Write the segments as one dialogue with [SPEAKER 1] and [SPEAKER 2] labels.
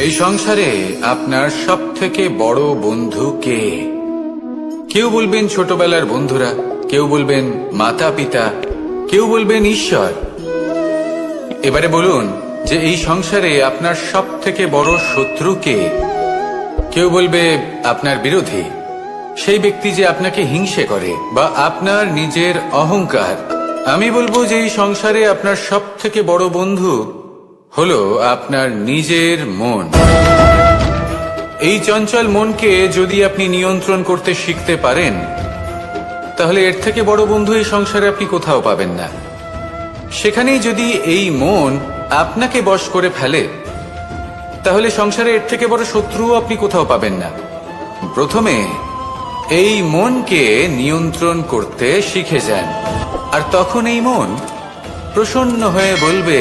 [SPEAKER 1] এই সংসারে আপনার সব থেকে বড় বন্ধু কে? কেউ বলবেন ছোটবেলার বন্ধুরা, কেউ বলবেন মাতা পিতা, কেউ বলবেন ঈশ্বর। এবারে বলুন যে এই সংসারে আপনার সব থেকে বড় শত্রু কে? কেউ বলবে আপনার বিরোধী, সেই ব্যক্তি যে আপনাকে হিংসে করে, বা আপনার নিজের অহংকার। আমি বলবো যে এই সংসারে আপনার সব থেকে বড় বন্ধু হলো আপনার নিজের মন। এই চঞ্চল মনকে যদি আপনি নিয়ন্ত্রণ করতে শিখতে পারেন, তাহলে এর থেকে বড় বন্ধু এই সংসারে আপনি কোথাও পাবেন না। সেখানেই যদি এই মন আপনাকে বশ করে ফেলে, তাহলে সংসারে এর থেকে বড় শত্রুও আপনি কোথাও পাবেন না। প্রথমে এই মনকে নিয়ন্ত্রণ করতে শিখে যান, আর তখন এই মন প্রসন্ন হয়ে বলবে,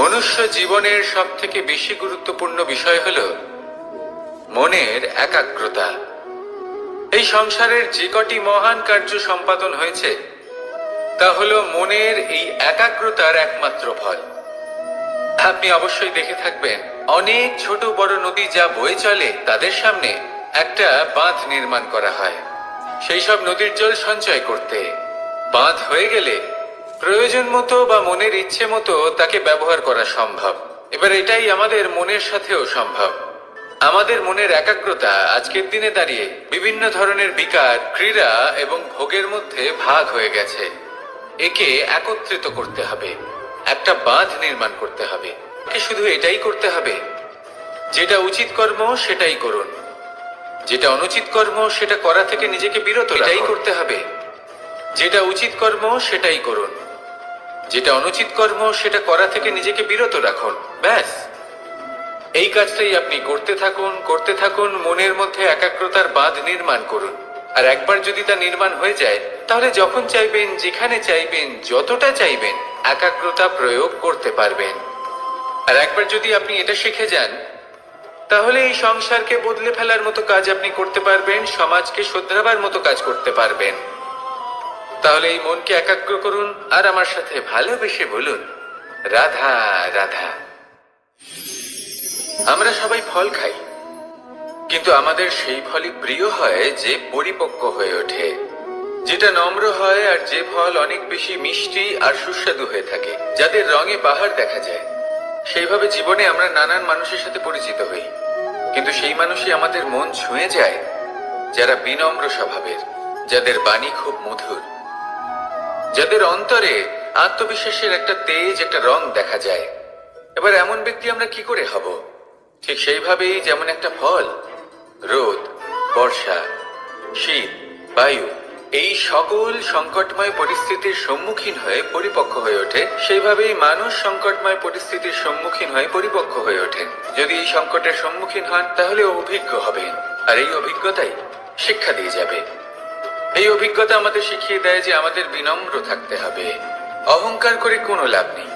[SPEAKER 1] মনুষ্য জীবনের সব থেকে বেশি গুরুত্বপূর্ণ বিষয় হল মনের একাগ্রতা। এই সংসারের যে কটি মহান কার্য সম্পাদন হয়েছে তা হল মনের এই একাগ্রতার একমাত্র ফল। আপনি অবশ্যই দেখে থাকবেন, অনেক ছোট বড় নদী যা বয়ে চলে তাদের সামনে একটা বাঁধ নির্মাণ করা হয় সেই সব নদীর জল সঞ্চয় করতে। বাঁধ হয়ে গেলে প্রয়োজন মতো বা মনের ইচ্ছে মতো তাকে ব্যবহার করা সম্ভব। এবার এটাই আমাদের মনের সাথেও সম্ভব। আমাদের মনের একাগ্রতা আজকের দিনে দাঁড়িয়ে বিভিন্ন ধরনের বিকার, ক্রীড়া এবং ভোগের মধ্যে ভাগ হয়ে গেছে। একে একত্রিত করতে হবে, একটা বাঁধ নির্মাণ করতে হবে। শুধু এটাই করতে হবে, যেটা উচিত কর্ম সেটাই করুন, যেটা অনুচিত কর্ম সেটা করা থেকে নিজেকে বিরত রাখুন। এটাই করতে হবে, যেটা উচিত কর্ম সেটাই করুন, যেটা অনুচিত কর্ম সেটা করা থেকে নিজেকে বিরত রাখুন। ব্যাস, এই কাজটাই আপনি করতে থাকুন, করতে থাকুন। মনের মধ্যে একাগ্রতার বাঁধ নির্মাণ করুন। আর একবার যদি তা নির্মাণ হয়ে যায়, তাহলে যখন চাইবেন, যেখানে চাইবেন, যতটা চাইবেন একাগ্রতা প্রয়োগ করতে পারবেন। আর একবার যদি আপনি এটা শিখে যান, তাহলে এই সংসারকে বদলে ফেলার মতো কাজ আপনি করতে পারবেন, সমাজকে শোধরাবার মতো কাজ করতে পারবেন। তাহলে এই মনকে একাগ্র করুন আর আমার সাথে ভালোবেসে বলুন, রাধা রাধা। আমরা সবাই ফল খাই, কিন্তু আমাদের সেই ফলই প্রিয় হয় যে পরিপক্ক হয়ে ওঠে, যেটা নম্র হয়, আর যে ফল অনেক বেশি মিষ্টি আর সুস্বাদু হয়ে থাকে, যাদের রঙে বাহার দেখা যায়। সেইভাবে জীবনে আমরা নানান মানুষের সাথে পরিচিত হই, কিন্তু সেই মানুষই আমাদের মন ছুঁয়ে যায় যারা বিনম্র স্বভাবের, যাদের বাণী খুব মধুর, যাদের অন্তরে আত্মবিশ্বাসের একটা তেজ, একটা রং দেখা যায়। এবার এমন ব্যক্তি আমরা কি করে হব? ঠিক সেইভাবেই যেমন একটা ফল রোদ, বর্ষা, শীত, বায়ু এই সকল সংকটময় পরিস্থিতির সম্মুখীন হয়ে পরিপক্ক হয়ে ওঠে, সেইভাবেই মানুষ সংকটময় পরিস্থিতির সম্মুখীন হয়ে পরিপক্ক হয়ে ওঠেন। যদি এই সংকটের সম্মুখীন হন, তাহলে অভিজ্ঞ হবেন, আর এই অভিজ্ঞতাই শিক্ষা দিয়ে যাবে। এই অভিজ্ঞতা আমাদের শিখিয়ে দেয় যে আমাদের বিনম্র থাকতে হবে। অহংকার করে কোনো লাভ নেই।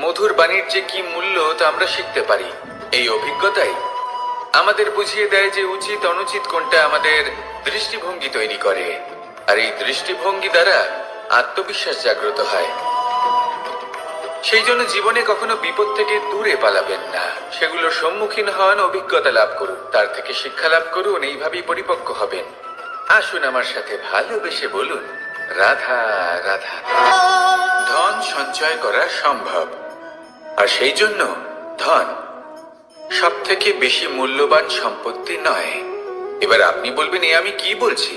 [SPEAKER 1] মধুর বাণীর যে কি মূল্য তা আমরা শিখতে পারি। এই অভিজ্ঞতাই আমাদের বুঝিয়ে দেয় যে উচিত অনুচিত কোনটা, আমাদের দৃষ্টিভঙ্গি তৈরি করে, আর এই দৃষ্টিভঙ্গি দ্বারা আত্মবিশ্বাস জাগ্রত হয়। সেই জন্য জীবনে কখনো বিপদ থেকে দূরে পালাবেন না, সেগুলোর সম্মুখীন হন, অভিজ্ঞতা লাভ করুন, তার থেকে শিক্ষা লাভ করুন, এইভাবেই পরিপক্ক হবেন। আসুন আমার সাথে ভালোবেসে বলুন, রাধা রাধা। ধন সঞ্চয় করা সম্ভব, আর সেই জন্য ধন সব থেকে বেশি মূল্যবান সম্পত্তি নয়। এবার আপনি বলবেন, এ আমি কি বলছি?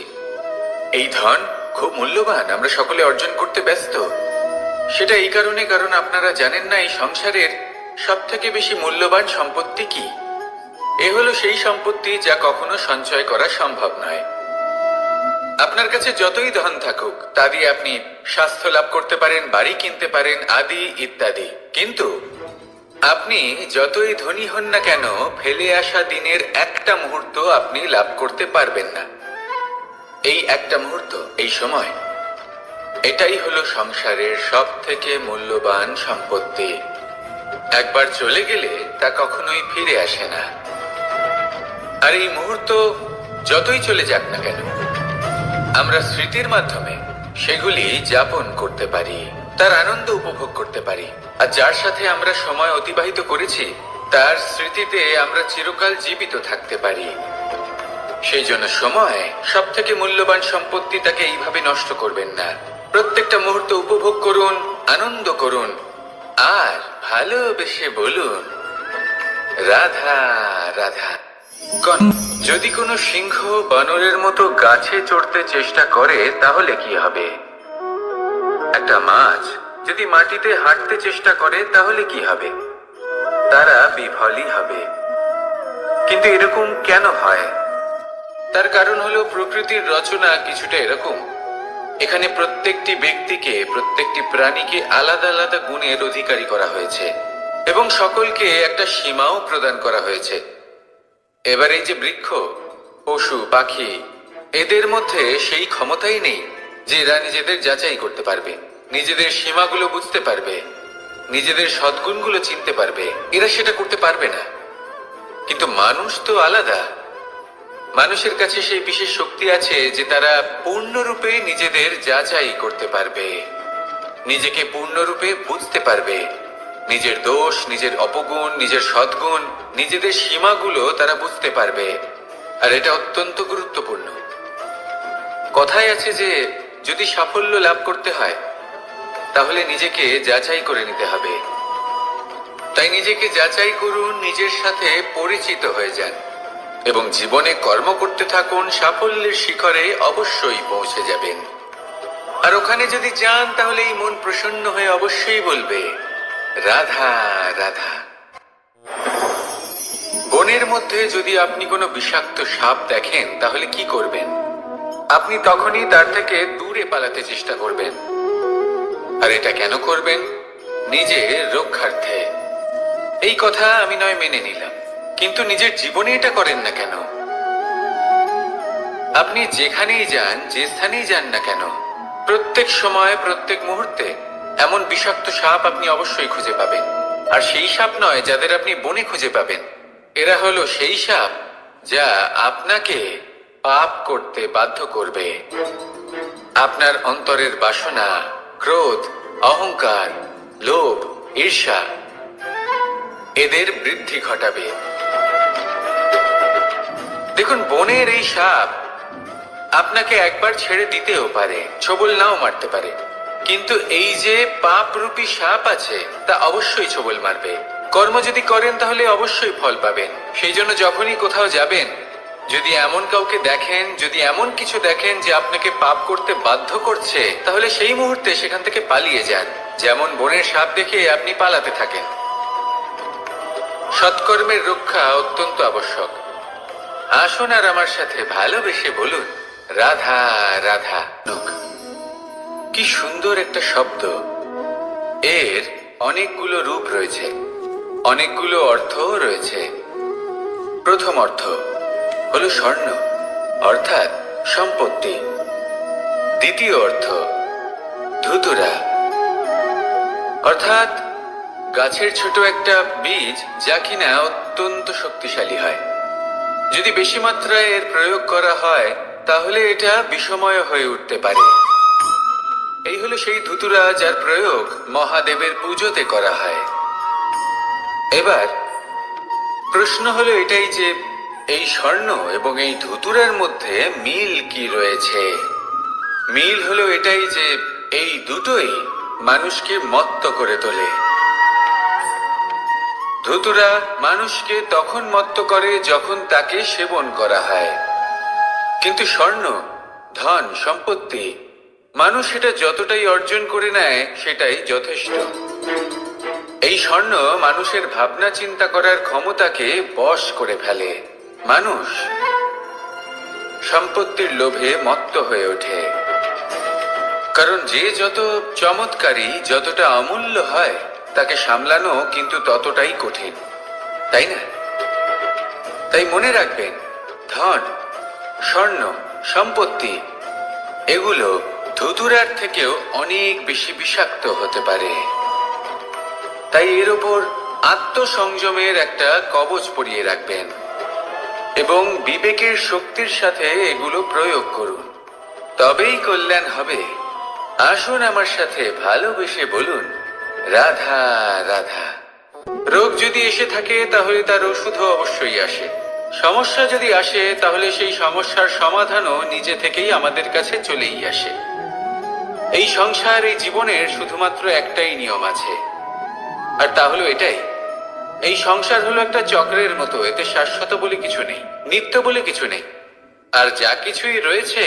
[SPEAKER 1] এই ধন খুব মূল্যবান, আমরা সকলে অর্জন করতে ব্যস্ত। সেটা এই কারণে, কারণ আপনারা জানেন না এই সংসারের সব থেকে বেশি মূল্যবান সম্পত্তি কি। এ হলো সেই সম্পত্তি যা কখনো সঞ্চয় করা সম্ভব নয়। আপনার কাছে যতই ধন থাকুক, তা দিয়ে আপনি স্বাস্থ্য লাভ করতে পারেন, বাড়ি কিনতে পারেন, আদি ইত্যাদি, কিন্তু আপনি যতই ধনী হন না কেন, ফেলে আসা দিনের একটা মুহূর্ত আপনি লাভ করতে পারবেন না। এই একটা মুহূর্ত, এই সময়, এটাই হলো সংসারের সব থেকে মূল্যবান সম্পত্তি। একবার চলে গেলে তা কখনোই ফিরে আসে না। আর এই মুহূর্ত যতই চলে যাক না কেন, আমরা স্মৃতির মাধ্যমে সেগুলি যাপন করতে পারি। তার আনন্দ উপভোগ করতে পারি, আর যার সাথে আমরা সময় অতিবাহিত করেছি তার স্মৃতিতে আমরা চিরকাল জীবিত থাকতে পারি। সেই জন্য সময় সব থেকে মূল্যবান সম্পত্তি, তাকে এইভাবে নষ্ট করবেন না। প্রত্যেকটা মুহূর্ত উপভোগ করুন, আনন্দ করুন, আর ভালোবেসে বলুন রাধা রাধা। যদি কোনো সিংহ বানরের মতো গাছে চড়তে চেষ্টা করে তাহলে কি হবে? একটা মাছ যদি মাটিতে হাঁটতে চেষ্টা করে তাহলে কি হবে? তারা বিফলই হবে। কিন্তু এরকম কেন হয়? তার কারণ হলো প্রকৃতির রচনা কিছুটা এরকম। এখানে প্রত্যেকটি ব্যক্তিকে, প্রত্যেকটি প্রাণীকে আলাদা আলাদা গুণের অধিকারী করা হয়েছে এবং সকলকে একটা সীমাও প্রদান করা হয়েছে। এবার এই যে বৃক্ষ, পশু, পাখি, এদের মধ্যে সেই ক্ষমতাই নেই যে এরা নিজেদের যাচাই করতে পারবে, নিজেদের সীমাগুলো বুঝতে পারবে, নিজেদের সদ্গুণগুলো চিনতে পারবে। এরা সেটা করতে পারবে না। কিন্তু মানুষ তো আলাদা। মানুষের কাছে সেই বিশেষ শক্তি আছে যে তারা পূর্ণরূপে নিজেদের যাচাই করতে পারবে, নিজেকে পূর্ণরূপে বুঝতে পারবে, নিজের দোষ, নিজের অপগুণ, নিজের সদ্গুণ, নিজেদের সীমাগুলো তারা বুঝতে পারবে। আর এটা অত্যন্ত গুরুত্বপূর্ণ। কথায় আছে যে যদি সাফল্য লাভ করতে হয় তাহলে নিজেকে যাচাই করে নিতে হবে। তাই নিজেকে যাচাই করুন, নিজের সাথে পরিচিত হয়ে যান এবং জীবনে কর্ম করতে থাকুন। সাফল্যের শিখরে অবশ্যই পৌঁছে যাবেন। আর ওখানে যদি যান তাহলে এই মন প্রসন্ন হয়ে অবশ্যই বলবে রাধা রাধা। বনের মধ্যে যদি আপনি কোনো বিষাক্ত সাপ দেখেন তাহলে কি করবেন? আপনি তখনই তার থেকে দূরে পালাতে চেষ্টা করবেন। আর এটা কেন করবেন? নিজের রক্ষার্থে। এই কথা আমি নয় মেনে নিলাম, কিন্তু নিজের জীবনে এটা করেন না কেন? আপনি যেখানেই যান, যে স্থানেই যান না কেন, প্রত্যেক সময়, প্রত্যেক মুহূর্তে এমন বিষাক্ত সাপ আপনি অবশ্যই খুঁজে পাবেন। আর সেই সাপ নয় যাদের আপনি বনে খুঁজে পাবেন, এরা হলো সেই সাপ যা আপনাকে পাপ করতে বাধ্য করবে। আপনার অন্তরের বাসনা, ক্রোধ, অহংকার, লোভ, ঈর্ষা, এদের বৃদ্ধি ঘটাবে। দেখুন, বনের এই সাপ আপনাকে একবার ছেড়ে দিতেও পারে, ছোবল নাও মারতে পারে, কিন্তু এই যে পাপরূপী সাপ আছে তা অবশ্যই ছোবল মারবে। কর্ম যদি করেন তাহলে অবশ্যই ফল পাবেন। সেই জন্য যখনই কোথাও যাবেন, যদি এমন কাউকে দেখেন, যদি এমন কিছু দেখেন যে আপনাকে পাপ করতে বাধ্য করছে, তাহলে সেই মুহূর্তে সেখান থেকে পালিয়ে যান। যেমন বনের সাপ দেখে আপনি পালাতে থাকেন। সৎকর্মের রক্ষা অত্যন্ত আবশ্যক। আসুন আর আমার সাথে ভালোবেসে বলুন রাধা রাধা। কি সুন্দর একটা শব্দ। এর অনেকগুলো রূপ রয়েছে, অনেকগুলো অর্থও রয়েছে। প্রথম অর্থ হলো স্বর্ণ, অর্থাৎ সম্পত্তি। দ্বিতীয় অর্থ ধুতুরা, অর্থাৎ গাছের ছোট একটা বীজ যা কিনা অত্যন্ত শক্তিশালী হয়। যদি বেশি মাত্রায় এর প্রয়োগ করা হয় তাহলে এটা বিষময় হয়ে উঠতে পারে। এই হলো সেই ধুতুরা যার প্রয়োগ মহাদেবের পুজোতে করা হয়। এবার প্রশ্ন হলো এটাই যে এই স্বর্ণ এবং এই ধুতুরার মধ্যে মিল কি রয়েছে? মিল হলো এটাই যে এই দুটোই মানুষকে মত্ত করে তোলে। ধুতুরা মানুষকে তখন মত্ত করে যখন তাকে সেবন করা হয়, কিন্তু স্বর্ণ, ধন, সম্পত্তি, মানুষ এটা যতটাই অর্জন করে নেয় সেটাই যথেষ্ট। এই স্বর্ণ মানুষের ভাবনা চিন্তা করার ক্ষমতাকে বশ করে ফেলে। মানুষ সম্পত্তির লোভে মত্ত হয়ে ওঠে, কারণ যে যত চমৎকারী, যতটা অমূল্য হয় তাকে সামলানো কিন্তু ততটাই কঠিন, তাই না? তাই মনে রাখবেন, ধন, স্বর্ণ, সম্পত্তি এগুলো ধুতুরার থেকেও অনেক বেশি বিষাক্ত হতে পারে। তাই এর ওপর আত্মসংযমের একটা কবচ পরিয়ে রাখবেন এবং বিবেকের শক্তির সাথে এগুলো প্রয়োগ করুন, তবেই কল্যাণ হবে। আসুন আমার সাথে ভালোবেসে বলুন, রাধা রাধা। রোগ যদি এসে থাকে তাহলে তার ওষুধও অবশ্যই আসে। সমস্যা যদি আসে তাহলে সেই সমস্যার সমাধানও নিজে থেকেই আমাদের কাছে চলেই আসে। এই সংসার, এই জীবনের শুধুমাত্র একটাই নিয়ম আছে, আর তা হলো এটাই, এই সংসার হলো একটা চক্রের মতো। এতে শাশ্বত বলে কিছু নেই, নিত্য বলে কিছু নেই। আর যা কিছুই রয়েছে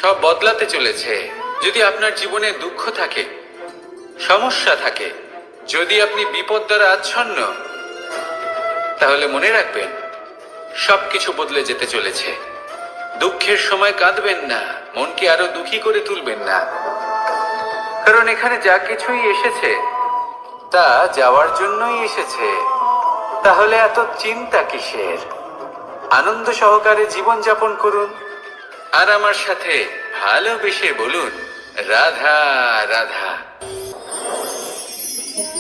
[SPEAKER 1] সব বদলাতে চলেছে। যদি আপনার জীবনে দুঃখ থাকে, সমস্যা থাকে, যদি আপনি বিপদ দ্বারা আচ্ছন্ন, তাহলে মনে রাখবেন সবকিছু বদলে যেতে চলেছে। দুঃখের সময় কাঁদবেন না, মনকে আরো দুঃখী করে তুলবেন না, কারণ এখানে যা কিছুই এসেছে তা যাওয়ার জন্যই এসেছে। তাহলে এত চিন্তা কিসের? আনন্দ সহকারে জীবন যাপন করুন, আর আমার সাথে ভালোবেসে বলুন, রাধা রাধা।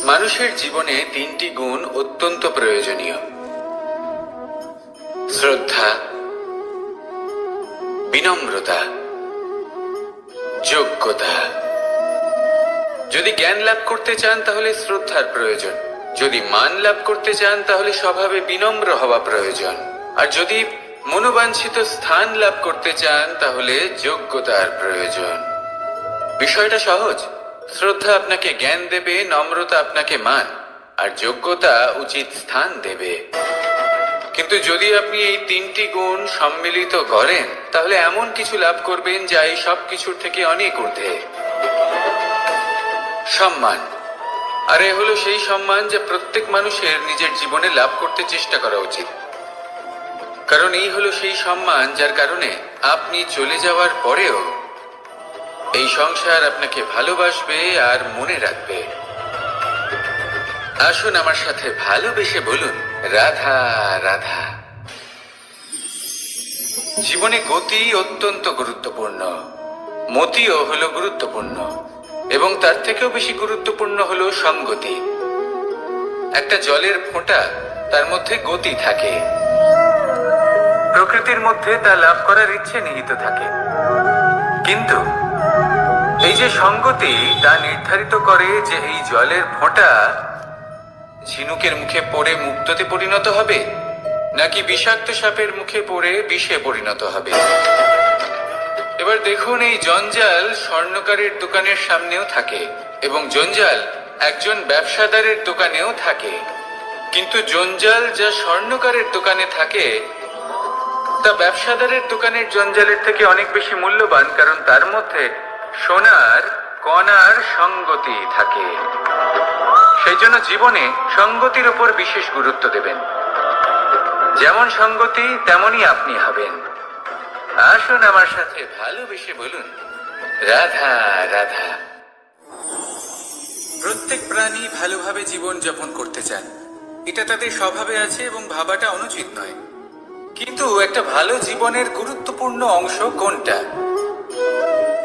[SPEAKER 1] মানুষের জীবনে তিনটি গুণ অত্যন্ত প্রয়োজনীয়: শ্রদ্ধা, বিনম্রতা, যোগ্যতা। যদি জ্ঞান লাভ করতে চান তাহলে শ্রদ্ধার প্রয়োজন, যদি মান লাভ করতে চান তাহলে স্বভাবে বিনম্র হওয়া প্রয়োজন, আর যদি মনোবাঞ্ছিত স্থান লাভ করতে চান তাহলে যোগ্যতার প্রয়োজন। বিষয়টা সহজ। শ্রদ্ধা আপনাকে জ্ঞান দেবে, নম্রতা আপনাকে মান, আর যোগ্যতা উচিত স্থান দেবে। কিন্তু যদি আপনি এই তিনটি গুণ সম্মিলিত করেন তাহলে এমন কিছু লাভ করবেন যা এই সব কিছুর থেকে অনেক ঊর্ধ্বে। সম্মান। আর এ হলো সেই সম্মান যা প্রত্যেক মানুষের নিজের জীবনে লাভ করতে চেষ্টা করা উচিত, কারণ এই হলো সেই সম্মান যার কারণে আপনি চলে যাওয়ার পরেও এই সংসার আপনাকে ভালোবাসবে আর মনে রাখবে। আসুন আমার সাথে ভালোবেসে বলুন, রাধা রাধা। জীবনে গতি অত্যন্ত গুরুত্বপূর্ণ, মতিও হলো গুরুত্বপূর্ণ, এবং তার থেকেও বেশি গুরুত্বপূর্ণ হলো সঙ্গতি। একটা জলের ফোঁটা, তার মধ্যে গতি থাকে, প্রকৃতির মধ্যে তা লাভ করার ইচ্ছে নিহিত থাকে, কিন্তু এই যে সঙ্গতি তা নির্ধারিত করে যে এই জলের ফোঁটা ঝিনুকের মুখে পড়ে মুক্ততে পরিণত হবে নাকি বিষাক্ত সাপের মুখে পড়ে বিষে পরিণত হবে। এবার দেখুন, এই জঞ্জাল স্বর্ণকারের দোকানের সামনেও থাকে এবং জঞ্জাল একজন ব্যবসাদারের দোকানেও থাকে, কিন্তু জঞ্জাল যা স্বর্ণকারের দোকানে থাকে তা ব্যবসাদারের দোকানের জঞ্জালের থেকে অনেক বেশি মূল্যবান, কারণ তার মধ্যে সোনার কণার সঙ্গতি থাকে। সেই জন্য জীবনে সঙ্গতির উপর বিশেষ গুরুত্ব দেবেন। যেমন সঙ্গতি তেমনই আপনি হবেন। আসুন আমার সাথে ভালোবেসে বলুন, রাধা রাধা। প্রত্যেক প্রাণী ভালোভাবে জীবন যাপন করতে চান, এটা তাদের স্বভাবে আছে এবং ভাবাটা অনুচিত নয়। কিন্তু একটা ভালো জীবনের গুরুত্বপূর্ণ অংশ কোনটা?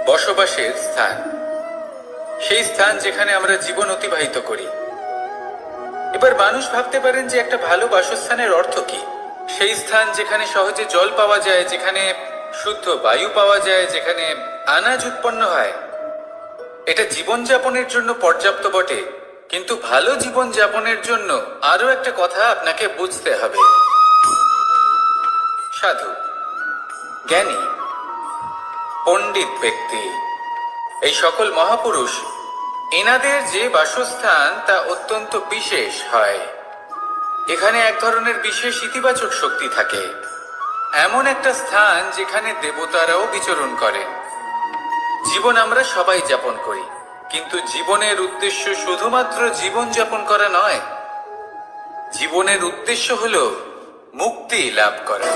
[SPEAKER 1] বসবাসের স্থান, সেই স্থান যেখানে আমরা জীবন অতিবাহিত করি। এবার মানুষ ভাবতে পারেন যে একটা ভালো বাসস্থানের অর্থ কি? সেই স্থান যেখানে সহজে জল পাওয়া যায়, যেখানে শুদ্ধ বায়ু পাওয়া যায়, যেখানে আনাজ উৎপন্ন হয়। এটা জীবনযাপনের জন্য পর্যাপ্ত বটে, কিন্তু ভালো জীবন যাপনের জন্য আরো একটা কথা আপনাকে বুঝতে হবে। সাধু, জ্ঞানী, পণ্ডিত ব্যক্তি, এই সকল মহাপুরুষ, এনাদের যে বাসস্থান তা অত্যন্ত বিশেষ হয়। এখানে এক ধরনের বিশেষ ইতিবাচক শক্তি থাকে, এমন একটা স্থান যেখানে দেবতারাও বিচরণ করেন। জীবন আমরা সবাই যাপন করি, কিন্তু জীবনের উদ্দেশ্য শুধুমাত্র জীবন যাপন করা নয়। জীবনের উদ্দেশ্য হলো মুক্তি লাভ করা।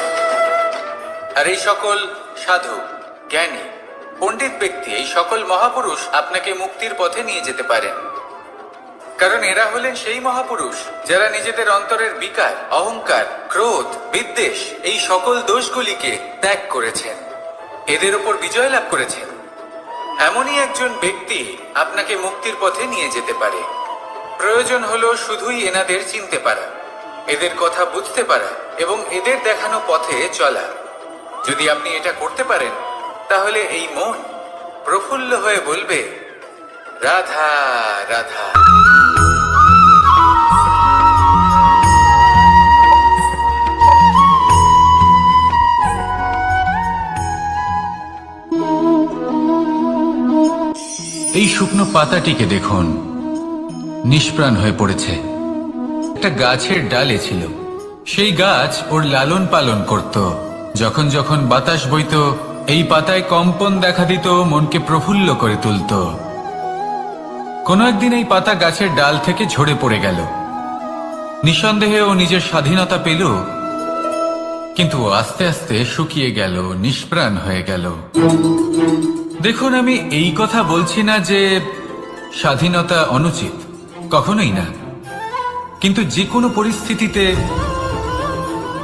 [SPEAKER 1] আর এই সকল সাধু, জ্ঞানী, পণ্ডিত ব্যক্তি, এই সকল মহাপুরুষ আপনাকে মুক্তির পথে নিয়ে যেতে পারেন, কারণ এরা হলেন সেই মহাপুরুষ যারা নিজেদের অন্তরের বিকার, অহংকার, ক্রোধ, বিদ্বেষ এই সকল দোষগুলিকে ত্যাগ করেছেন, এদের উপর বিজয় লাভ করেছেন। এমনই একজন ব্যক্তি আপনাকে মুক্তির পথে নিয়ে যেতে পারে। প্রয়োজন হলো শুধুই এনাদের চিনতে পারা, এদের কথা বুঝতে পারা এবং এদের দেখানো পথে চলা। যদি আপনি এটা করতে পারেন তাহলে এই মন, প্রফুল্ল হয়ে বলবে, রাধা রাধা। এই শুকনো পাতাটিকে দেখুন, নিষ্প্রাণ হয়ে পড়েছে। একটা গাছের ডালে ছিল, সেই গাছ ওর লালন পালন করত। যখন যখন বাতাস বইত, এই পাতায় কম্পন দেখা দিত, মনকে প্রফুল্ল করে তুলত। কোনো একদিন এই পাতা গাছের ডাল থেকে ঝরে পড়ে গেল। নিঃসন্দেহে ও নিজের স্বাধীনতা পেল, কিন্তু আস্তে আস্তে শুকিয়ে গেল, নিষ্প্রাণ হয়ে গেল। দেখুন, আমি এই কথা বলছি না যে স্বাধীনতা অনুচিত, কখনোই না। কিন্তু যে কোনো পরিস্থিতিতে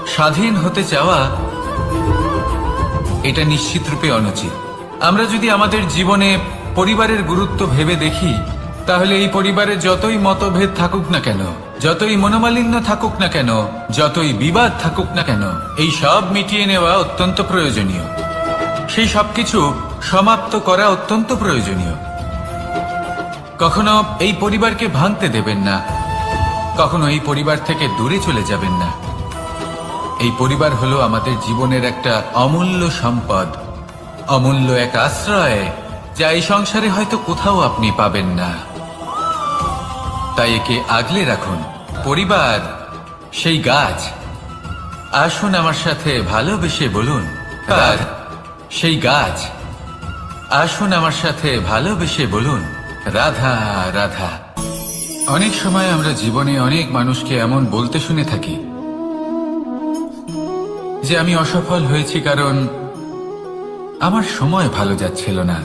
[SPEAKER 1] স্বাধীন হতে চাওয়া এটা নিশ্চিতরূপে অনুচিত। আমরা যদি আমাদের জীবনে পরিবারের গুরুত্ব ভেবে দেখি, তাহলে এই পরিবারে যতই মতভেদ থাকুক না কেন, যতই মনোমালিন্য থাকুক না কেন, যতই বিবাদ থাকুক না কেন, এই সব মিটিয়ে নেওয়া অত্যন্ত প্রয়োজনীয়। সেই সবকিছু সমাপ্ত করা অত্যন্ত প্রয়োজনীয়। কখনো এই পরিবারকে ভাঙতে দেবেন না, কখনো এই পরিবার থেকে দূরে চলে যাবেন না। এই পরিবার হলো আমাদের জীবনের একটা অমূল্য সম্পদ, অমূল্য এক আশ্রয়, যা এই সংসারে হয়তো কোথাও আপনি পাবেন না। তাই একে আগলে রাখুন। পরিবার সেই গাছ। আসুন আমার সাথে ভালোবেসে বলুন, আর সেই গাছ। আসুন আমার সাথে ভালোবেসে বলুন, রাধা রাধা। অনেক সময় আমরা জীবনে অনেক মানুষকে এমন বলতে শুনে থাকি যে আমি অসফল হয়েছি কারণ আমার সময় ভালো যাচ্ছিল না।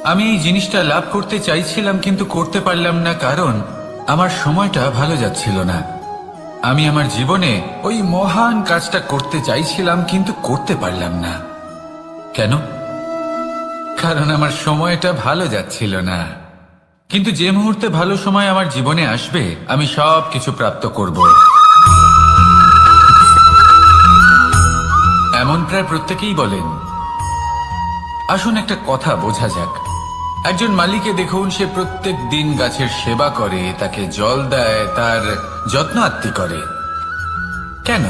[SPEAKER 1] আমি এই জিনিসটা লাভ করতে চাইছিলাম কিন্তু করতে পারলাম না কারণ আমার সময়টা ভালো যাচ্ছিল না। আমি আমার জীবনে ওই মহান কাজটা করতে চাইছিলাম কিন্তু করতে পারলাম না। কেন? কারণ আমার সময়টা ভালো যাচ্ছিল না। কিন্তু যে মুহূর্তে ভালো সময় আমার জীবনে আসবে, আমি সব কিছু প্রাপ্ত করব। এমন প্রায় প্রত্যেকেই বলেন। আসুন একটা কথা বোঝা যাক। একজন মালিকে দেখুন, সে প্রত্যেক দিন গাছের সেবা করে, তাকে জল দেয়, তার যত্ন আত্তি করে। কেন?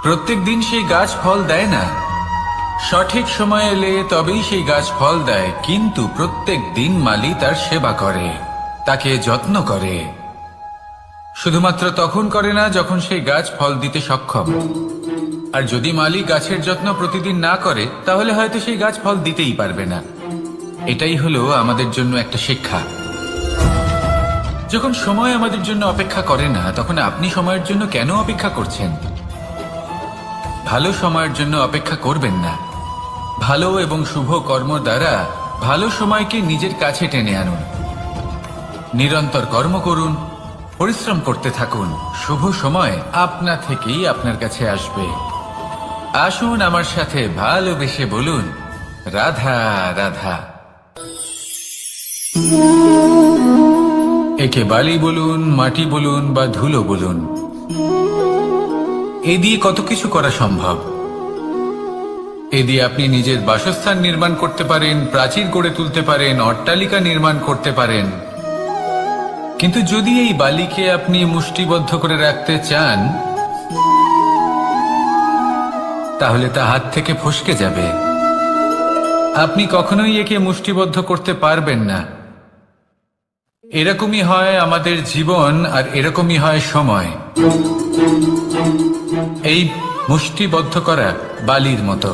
[SPEAKER 1] প্রত্যেক দিন সেই গাছ ফল দেয় না। সঠিক সময় এলে তবেই সেই গাছ ফল দেয়, কিন্তু প্রত্যেক দিন মালি তার সেবা করে, তাকে যত্ন করে। শুধুমাত্র তখন করে না যখন সেই গাছ ফল দিতে সক্ষম। আর যদি মালি গাছের যত্ন প্রতিদিন না করে, তাহলে হয়তো সেই গাছ ফল দিতেই পারবে না। এটাই হলো আমাদের জন্য একটা শিক্ষা। যখন সময় আমাদের জন্য অপেক্ষা করে না, তখন আপনি সময়ের জন্য কেন অপেক্ষা করছেন? ভালো সময়ের জন্য অপেক্ষা করবেন না। ভালো এবং শুভ কর্ম দ্বারা ভালো সময়কে নিজের কাছে টেনে আনুন। নিরন্তর কর্ম করুন, পরিশ্রম করতে থাকুন। শুভ সময় আপনা থেকেই আপনার কাছে আসবে। আসুন আমার সাথে ভালোবেসে বলুন, রাধা রাধা। একে বালি বলুন, মাটি বলুন বা ধুলো বলুন, এ দিয়ে কত কিছু করা সম্ভব। এ দিয়ে আপনি নিজের বাসস্থান নির্মাণ করতে পারেন, প্রাচীর গড়ে তুলতে পারেন, অট্টালিকা নির্মাণ করতে পারেন। কিন্তু যদি এই বালিকে আপনি মুষ্টিবদ্ধ করে রাখতে চান, তাহলে তা হাত থেকে ফসকে যাবে। আপনি কখনোই একে মুষ্টিবদ্ধ করতে পারবেন না। এরকমই হয় আমাদের জীবন, আর এরকমই হয় সময়। এই মুষ্টিবদ্ধ করা বালির মতো।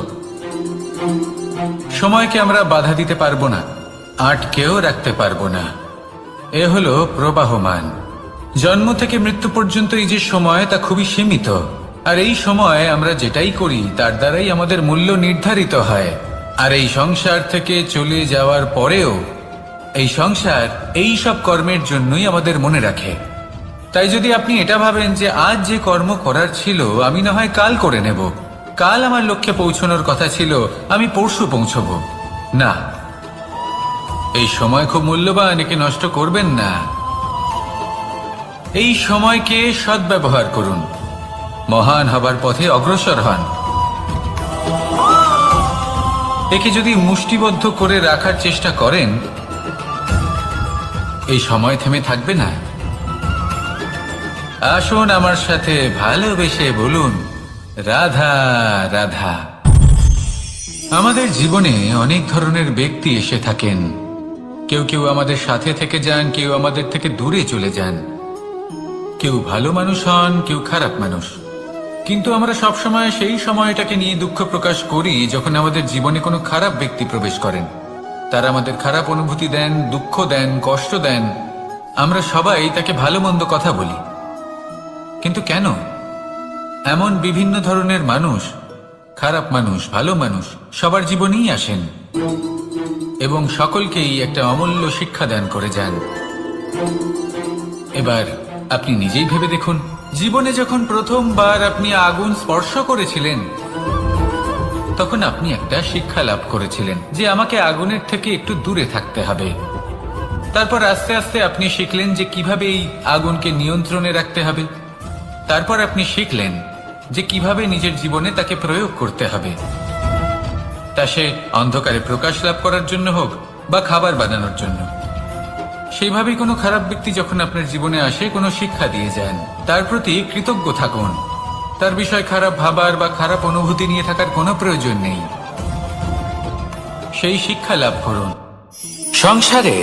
[SPEAKER 1] সময়কে আমরা বাধা দিতে পারবো না, আটকেও রাখতে পারবো না। এ হলো প্রবাহমান। জন্ম থেকে মৃত্যু পর্যন্ত এই যে সময়, তা খুবই সীমিত। আর এই সময় আমরা যেটাই করি তার দ্বারাই আমাদের মূল্য নির্ধারিত হয়। আর এই সংসার থেকে চলে যাওয়ার পরেও এই সংসার এই সব কর্মের জন্যই আমাদের মনে রাখে। তাই যদি আপনি এটা ভাবেন যে আজ যে কর্ম করার ছিল আমি না হয় কাল করে নেব, কাল আমার লক্ষ্যে পৌঁছানোর কথা ছিল আমি পরশু পৌঁছবো, না, এই সময় খুব মূল্যবান, একে নষ্ট করবেন না। এই সময়কে সদ্ব্যবহার করুন, মহান হবার পথে অগ্রসর হন। একে যদি মুষ্টিবদ্ধ করে রাখার চেষ্টা করেন, এই সময় থেমে থাকবে না। আসুন আমার সাথে ভালোবেসে বলুন, রাধা রাধা। আমাদের জীবনে অনেক ধরনের ব্যক্তি এসে থাকেন। কেউ কেউ আমাদের সাথে থেকে যান, কেউ আমাদের থেকে দূরে চলে যান। কেউ ভালো মানুষ হন, কেউ খারাপ মানুষ। কিন্তু আমরা সবসময় সেই সময়টাকে নিয়ে দুঃখ প্রকাশ করি যখন আমাদের জীবনে কোনো খারাপ ব্যক্তি প্রবেশ করেন। তারা আমাদের খারাপ অনুভূতি দেন, দুঃখ দেন, কষ্ট দেন। আমরা সবাই তাকে ভালো মন্দ কথা বলি। কিন্তু কেন? এমন বিভিন্ন ধরনের মানুষ, খারাপ মানুষ, ভালো মানুষ সবার জীবনেই আসেন এবং সকলকেই একটা অমূল্য শিক্ষা দান করে যান। এবার আপনি নিজেই ভেবে দেখুন, জীবনে যখন প্রথমবার আপনি আগুন স্পর্শ করেছিলেন, তখন আপনি একটা শিক্ষা লাভ করেছিলেন যে আমাকে আগুনের থেকে একটু দূরে থাকতে হবে। তারপর আস্তে আস্তে আপনি শিখলেন যে কিভাবে এই আগুনকে নিয়ন্ত্রণে রাখতে হবে। তারপর আপনি শিখলেন যে কিভাবে নিজের জীবনে তাকে প্রয়োগ করতে হবে, তা সে অন্ধকারে প্রকাশ লাভ করার জন্য হোক বা খাবার বানানোর জন্য। সেইভাবেই কোনো খারাপ ব্যক্তি যখন আপনার জীবনে আসে, কোনো শিক্ষা দিয়ে যান, তার প্রতি কৃতজ্ঞ থাকুন। তার বিষয় খারাপ ভাবার বা খারাপ অনুভূতি নিয়ে থাকার কোনো প্রয়োজন নেই। সেই শিক্ষা লাভ করুন। সংসারে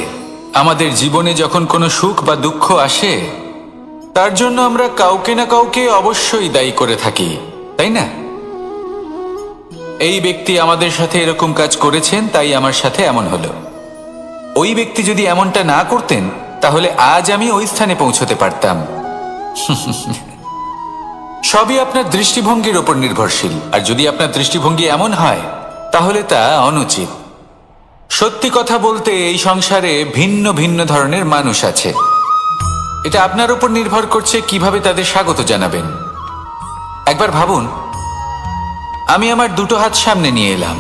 [SPEAKER 1] আমাদের জীবনে যখন কোনো সুখ বা দুঃখ আসে, তার জন্য আমরা কাউকে না কাউকে অবশ্যই দায়ী করে থাকি, তাই না? এই ব্যক্তি আমাদের সাথে এরকম কাজ করেছেন, তাই আমার সাথে এমন হলো। ওই ব্যক্তি যদি এমনটা না করতেন, তাহলে আজ আমি ওই স্থানে পৌঁছতে পারতাম। সবই আপনার দৃষ্টিভঙ্গির ওপর নির্ভরশীল। আর যদি আপনার দৃষ্টিভঙ্গি এমন হয়, তাহলে তা অনুচিত। সত্যি কথা বলতে, এই সংসারে ভিন্ন ভিন্ন ধরনের মানুষ আছে। এটা আপনার উপর নির্ভর করছে কিভাবে তাদের স্বাগত জানাবেন। একবার ভাবুন, আমি আমার দুটো হাত সামনে নিয়ে এলাম,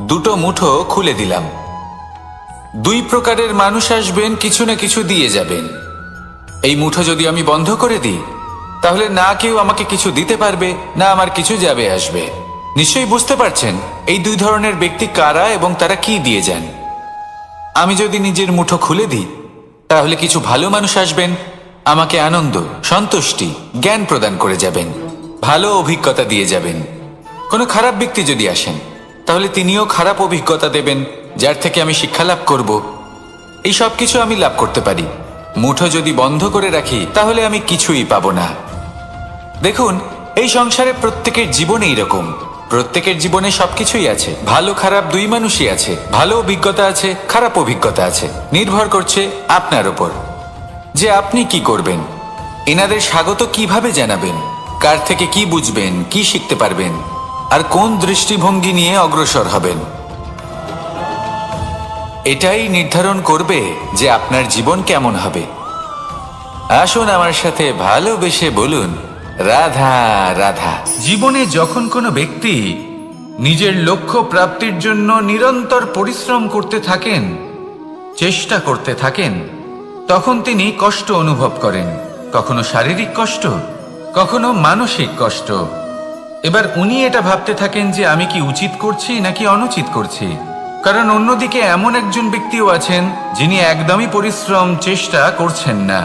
[SPEAKER 1] দুটো মুঠো খুলে দিলাম। দুই প্রকারের মানুষ আসবেন, কিছু না কিছু দিয়ে যাবেন। এই মুঠো যদি আমি বন্ধ করে দিই, তাহলে না কেউ আমাকে কিছু দিতে পারবে, না আমার কিছু যাবে আসবে। নিশ্চয়ই বুঝতে পারছেন এই দুই ধরনের ব্যক্তি কারা এবং তারা কি দিয়ে যান। আমি যদি নিজের মুঠো খুলে দিই, তাহলে কিছু ভালো মানুষ আসবেন, আমাকে আনন্দ, সন্তুষ্টি, জ্ঞান প্রদান করে যাবেন, ভালো অভিজ্ঞতা দিয়ে যাবেন। কোনো খারাপ ব্যক্তি যদি আসেন, তাহলে তিনিও খারাপ অভিজ্ঞতা দেবেন, যার থেকে আমি শিক্ষা লাভ করব। এই সব কিছু আমি লাভ করতে পারি। মুঠো যদি বন্ধ করে রাখি, তাহলে আমি কিছুই পাবো না। দেখুন, এই সংসারে প্রত্যেকের জীবনে এরকম। প্রত্যেকের জীবনে সবকিছুই আছে, ভালো খারাপ দুই মানুষই আছে। ভালো অভিজ্ঞতা আছে, খারাপ অভিজ্ঞতা আছে। নির্ভর করছে আপনার উপর যে আপনি কি করবেন, এনাদের স্বাগত কিভাবে জানাবেন, কার থেকে কি বুঝবেন, কি শিখতে পারবেন, আর কোন দৃষ্টিভঙ্গি নিয়ে অগ্রসর হবেন। এটাই নির্ধারণ করবে যে আপনার জীবন কেমন হবে। আসুন আমার সাথে ভালোবেসে বলুন, রাধা রাধা। জীবনে যখন কোনো ব্যক্তি নিজের লক্ষ্য প্রাপ্তির জন্য নিরন্তর পরিশ্রম করতে থাকেন, চেষ্টা করতে থাকেন, তখন তিনি কষ্ট অনুভব করেন। কখনো শারীরিক কষ্ট, কখনো মানসিক কষ্ট। এবার উনি এটা ভাবতে থাকেন যে আমি কি উচিত করছি নাকি অনুচিত করছি। কারণ অন্যদিকে এমন একজন ব্যক্তিও আছেন যিনি একদমই পরিশ্রম, চেষ্টা করছেন না।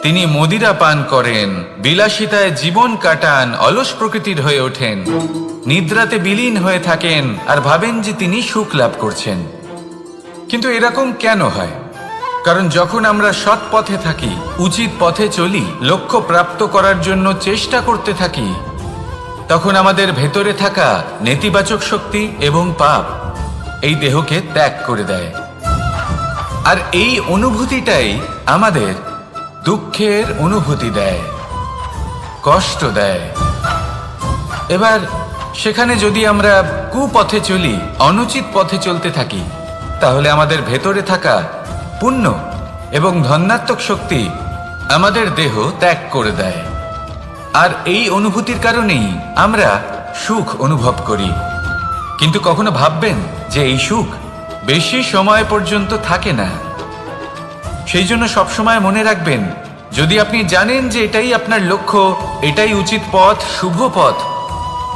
[SPEAKER 1] তিনি মদিরা পান করেন, বিলাসিতায় জীবন কাটান, অলস প্রকৃতির হয়ে ওঠেন, নিদ্রাতে বিলীন হয়ে থাকেন আর ভাবেন যে তিনি সুখ লাভ করছেন। কিন্তু এরকম কেন হয়? কারণ যখন আমরা সৎ পথে থাকি, উচিত পথে চলি, লক্ষ্য প্রাপ্ত করার জন্য চেষ্টা করতে থাকি, তখন আমাদের ভেতরে থাকা নেতিবাচক শক্তি এবং পাপ এই দেহকে ত্যাগ করে দেয়। আর এই অনুভূতিটাই আমাদের দুঃখের অনুভূতি দেয়, কষ্ট দেয়। এবার সেখানে যদি আমরা কুপথে চলি, অনুচিত পথে চলতে থাকি, তাহলে আমাদের ভেতরে থাকা পুণ্য এবং ধনাত্মক শক্তি আমাদের দেহ ত্যাগ করে দেয়। আর এই অনুভূতির কারণেই আমরা সুখ অনুভব করি। কিন্তু কখনো ভাববেন যে এই সুখ বেশি সময় পর্যন্ত থাকে না। সেই জন্য সবসময় মনে রাখবেন, যদি আপনি জানেন যে এটাই আপনার লক্ষ্য, এটাই উচিত পথ, শুভ পথ,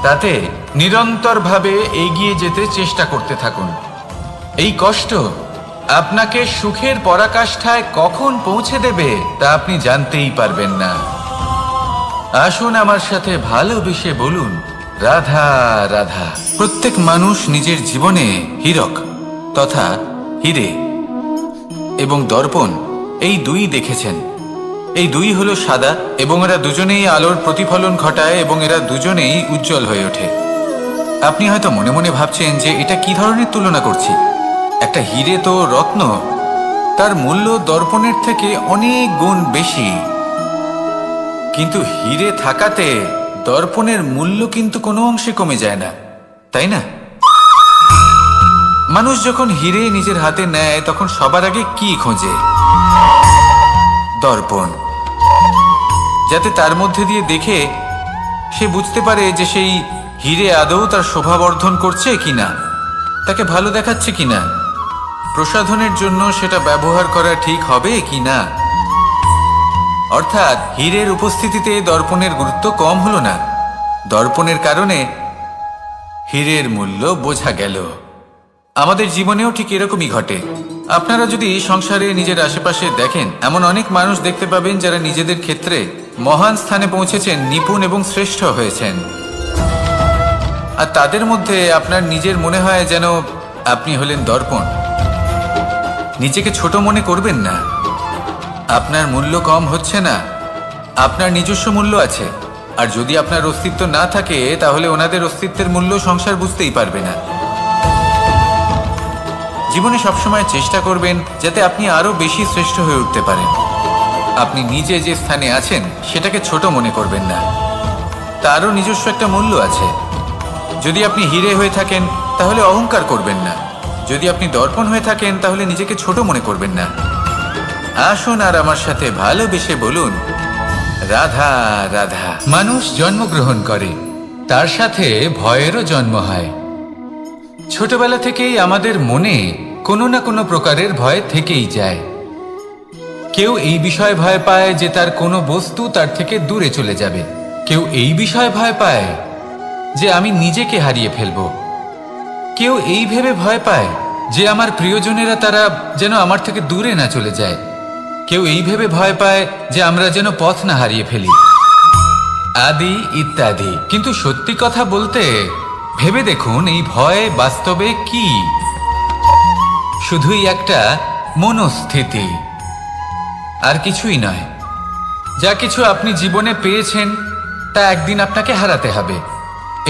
[SPEAKER 1] তাতে নিরন্তরভাবে এগিয়ে যেতে চেষ্টা করতে থাকুন। এই কষ্ট আপনাকে সুখের পরাকাষ্ঠায় কখন পৌঁছে দেবে তা আপনি জানতেই পারবেন না। আসুন আমার সাথে ভালোবেসে বলুন, রাধা রাধা। প্রত্যেক মানুষ নিজের জীবনে হীরক তথা হীরে এবং দর্পণ এই দুই দেখেছেন। এই দুই হলো সাদা এবং এরা দুজনেই আলোর প্রতিফলন ঘটায় এবং এরা দুজনেই উজ্জ্বল হয়ে ওঠে। আপনি হয়তো মনে মনে ভাবছেন যে এটা কি ধরনের তুলনা করছি। একটা হীরে তো রত্ন, তার মূল্য দর্পণের থেকে অনেক গুণ বেশি। কিন্তু হীরে থাকাতে দর্পণের মূল্য কিন্তু কোনো অংশে কমে যায় না, তাই না? মানুষ যখন হীরে নিজের হাতে নেয় তখন সবার আগে কি খোঁজে? দর্পণ, যাতে তার মধ্যে দিয়ে দেখে সে বুঝতে পারে যে সেই হীরে আদৌ তার শোভাবর্ধন করছে কিনা, তাকে ভালো দেখাচ্ছে কিনা, প্রসাধনের জন্য সেটা ব্যবহার করা ঠিক হবে কিনা। অর্থাৎ হীরের উপস্থিতিতে দর্পণের গুরুত্ব কম হলো না, দর্পণের কারণে হীরের মূল্য বোঝা গেল। আমাদের জীবনেও ঠিক এরকমই ঘটে। আপনারা যদি সংসারে নিজের আশেপাশে দেখেন, এমন অনেক মানুষ দেখতে পাবেন যারা নিজেদের ক্ষেত্রে মহান স্থানে পৌঁছেছেন, নিপুণ এবং শ্রেষ্ঠ হয়েছেন। আর তাদের মধ্যে আপনার নিজের মনে হয় যেন আপনি হলেন দর্পণ। নিজেকে ছোট মনে করবেন না। আপনার মূল্য কম হচ্ছে না, আপনার নিজস্ব মূল্য আছে। আর যদি আপনার অস্তিত্ব না থাকে তাহলে ওনাদের অস্তিত্বের মূল্য সংসার বুঝতেই পারবে না। জীবনে সবসময় চেষ্টা করবেন যাতে আপনি আরো বেশি শ্রেষ্ঠ হয়ে উঠতে পারেন। আপনি নিজে যে স্থানে আছেন সেটাকে ছোট মনে করবেন না, তারও নিজস্ব একটা মূল্য আছে। যদি আপনি হীরে হয়ে থাকেন তাহলে অহংকার করবেন না, যদি আপনি দর্পণ হয়ে থাকেন তাহলে নিজেকে ছোট মনে করবেন না। আসুন আর আমার সাথে ভালোবেসে বলুন, রাধা রাধা। মানুষ জন্মগ্রহণ করে, তার সাথে ভয়েরও জন্ম হয়। ছোটবেলা থেকেই আমাদের মনে কোনো না কোনো প্রকারের ভয় থেকেই যায়। কেউ এই বিষয়ে ভয় পায় যে তার কোনো বস্তু তার থেকে দূরে চলে যাবে, কেউ এই বিষয়ে ভয় পায় যে আমি নিজেকে হারিয়ে ফেলব, কেউ এই ভেবে ভয় পায় যে আমার প্রিয়জনেরা তারা যেন আমার থেকে দূরে না চলে যায়, কেউ এই ভেবে ভয় পায় যে আমরা যেন পথ না হারিয়ে ফেলি, আদি ইত্যাদি। কিন্তু সত্যি কথা বলতে ভেবে দেখুন, এই ভয় বাস্তবে কি? শুধুই একটা মনস্থিতি, আর কিছুই নয়। যা কিছু আপনি জীবনে পেয়েছেন তা একদিন আপনাকে হারাতে হবে।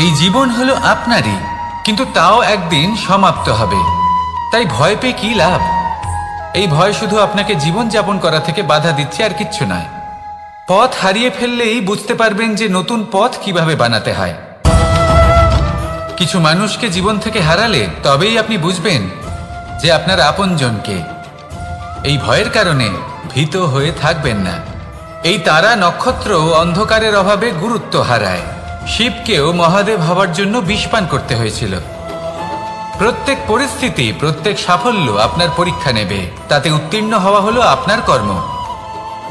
[SPEAKER 1] এই জীবন হলো আপনারই, কিন্তু তাও একদিন সমাপ্ত হবে। তাই ভয় পেয়ে কি লাভ? এই ভয় শুধু আপনাকে জীবন যাপন করা থেকে বাধা দিচ্ছে, আর কিচ্ছু নয়। পথ হারিয়ে ফেললেই বুঝতে পারবেন যে নতুন পথ কিভাবে বানাতে হয়। কিছু মানুষকে জীবন থেকে হারালে তবেই আপনি বুঝবেন যে আপনার আপনজনকে। এই ভয়ের কারণে ভীত হয়ে থাকবেন না। এই তারা নক্ষত্র অন্ধকারের অভাবে গুরুত্ব হারায়। শিবকেও মহাদেব হবার জন্য বিষপান করতে হয়েছিল। প্রত্যেক পরিস্থিতি, প্রত্যেক সাফল্য আপনার পরীক্ষা নেবে, তাতে উত্তীর্ণ হওয়া হলো আপনার কর্ম।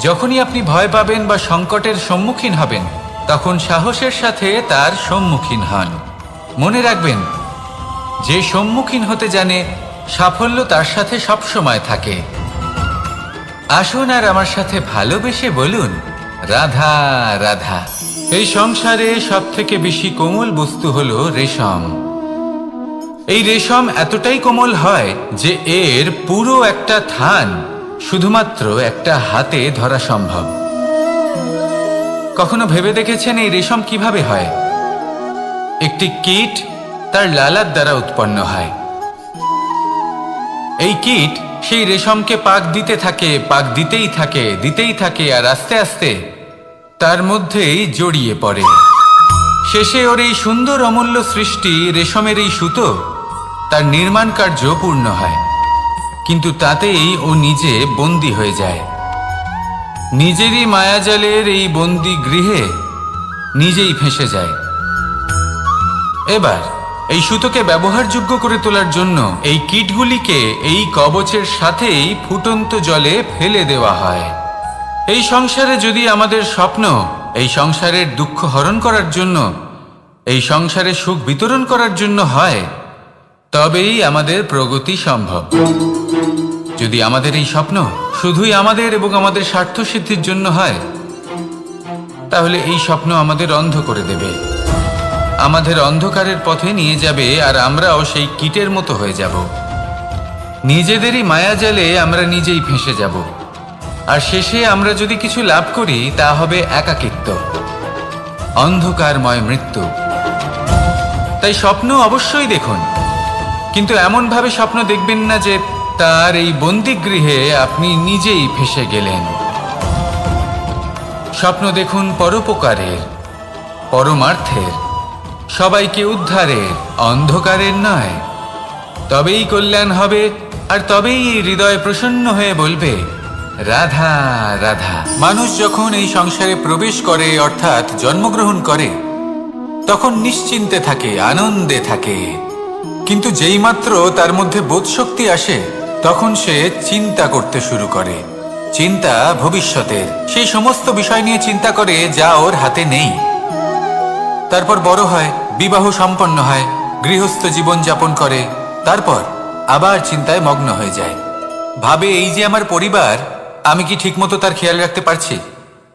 [SPEAKER 1] যখনই আপনি ভয় পাবেন বা সংকটের সম্মুখীন হবেন, তখন সাহসের সাথে তার সম্মুখীন হন। মনে রাখবেন, যে সম্মুখীন হতে জানে সাফল্য তার সাথে সবসময় থাকে। আসুন আর আমার সাথে ভালোবেসে বলুন, রাধা রাধা। এই সংসারে সব থেকে বেশি কোমল বস্তু হলো রেশম। এই রেশম এতটাই কোমল হয় যে এর পুরো একটা থান শুধুমাত্র একটা হাতে ধরা সম্ভব। কখনো ভেবে দেখেছেন এই রেশম কিভাবে হয়? একটি কীট তার লালার দ্বারা উৎপন্ন হয়। এই কীট সেই রেশমকে পাক দিতে থাকে, পাক দিতেই থাকে, দিতেই থাকে, আর আস্তে আস্তে তার মধ্যেই জড়িয়ে পড়ে। শেষে ওর এই সুন্দর অমূল্য সৃষ্টি রেশমের এই সুতো, তার নির্মাণ কার্য পূর্ণ হয়। কিন্তু তাতেই ও নিজে বন্দী হয়ে যায়। নিজেরই মায়াজালের এই বন্দী গৃহে নিজেই ফেঁসে যায়। এবার এই সুতোকে ব্যবহারযোগ্য করে তোলার জন্য এই কীটগুলিকে এই কবচের সাথেই ফুটন্ত জলে ফেলে দেওয়া হয়। এই সংসারে যদি আমাদের স্বপ্ন এই সংসারের দুঃখ হরণ করার জন্য এই সংসারে সুখ বিতরণ করার জন্য হয়, তবেই আমাদের প্রগতি সম্ভব। যদি আমাদের এই স্বপ্ন শুধুই আমাদের এবং আমাদের স্বার্থ সিদ্ধির জন্য হয়, তাহলে এই স্বপ্ন আমাদের অন্ধ করে দেবে, আমাদের অন্ধকারের পথে নিয়ে যাবে, আর আমরাও সেই কীটের মতো হয়ে যাব। নিজেদেরই মায়াজালে আমরা নিজেই ফেঁসে যাব, আর শেষে আমরা যদি কিছু লাভ করি তা হবে একাকিত্ব, অন্ধকারময় মৃত্যু। তাই স্বপ্ন অবশ্যই দেখুন, কিন্তু এমনভাবে স্বপ্ন দেখবেন না যে তার এই বন্দিগৃহে আপনি নিজেই ফেঁসে গেলেন। স্বপ্ন দেখুন পরোপকারের, পরমার্থের, সবাইকে উদ্ধারের, অন্ধকারের নয়। তবেই কল্যাণ হবে, আর তবেই এই হৃদয় প্রসন্ন হয়ে বলবে রাধা রাধা। মানুষ যখন এই সংসারে প্রবেশ করে, অর্থাৎ জন্মগ্রহণ করে, তখন নিশ্চিন্তে থাকে, আনন্দে থাকে। কিন্তু যেই মাত্র তার মধ্যে বোধশক্তি আসে, তখন সে চিন্তা করতে শুরু করে। চিন্তা ভবিষ্যতের, সেই সমস্ত বিষয় নিয়ে চিন্তা করে যা ওর হাতে নেই। তারপর বড় হয়, বিবাহ সম্পন্ন হয়, গৃহস্থ জীবন যাপন করে, তারপর আবার চিন্তায় মগ্ন হয়ে যায়। ভাবে এই যে আমার পরিবার, আমি কি ঠিকমতো তার খেয়াল রাখতে পারছি?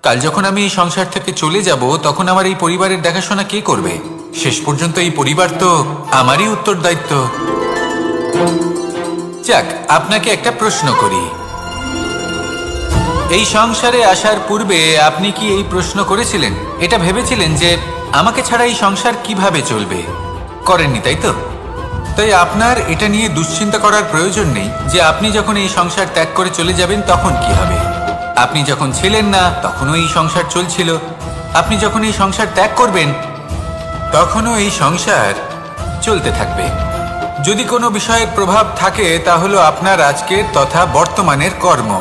[SPEAKER 1] কাল যখন আমি এই সংসার থেকে চলে যাব, তখন আমার এই পরিবারের দেখাশোনা কে করবে? শেষ পর্যন্ত এই পরিবার তো আমারই উত্তরদায়িত্ব। যাক, আপনাকে একটা প্রশ্ন করি। এই সংসারে আসার পূর্বে আপনি কি এই প্রশ্ন করেছিলেন, এটা ভেবেছিলেন যে আমাকে ছাড়া এই সংসার কিভাবে চলবে? করেননি, তাই তো? তাই আপনার এটা নিয়ে দুশ্চিন্তা করার প্রয়োজন নেই যে আপনি যখন এই সংসার ত্যাগ করে চলে যাবেন তখন কি হবে। আপনি যখন ছিলেন না তখনও এই সংসার চলছিল, আপনি যখন এই সংসার ত্যাগ করবেন তখনও এই সংসার চলতে থাকবে। যদি কোনো বিষয়ের প্রভাব থাকে তা হলো আপনার আজকের তথা বর্তমানের কর্ম,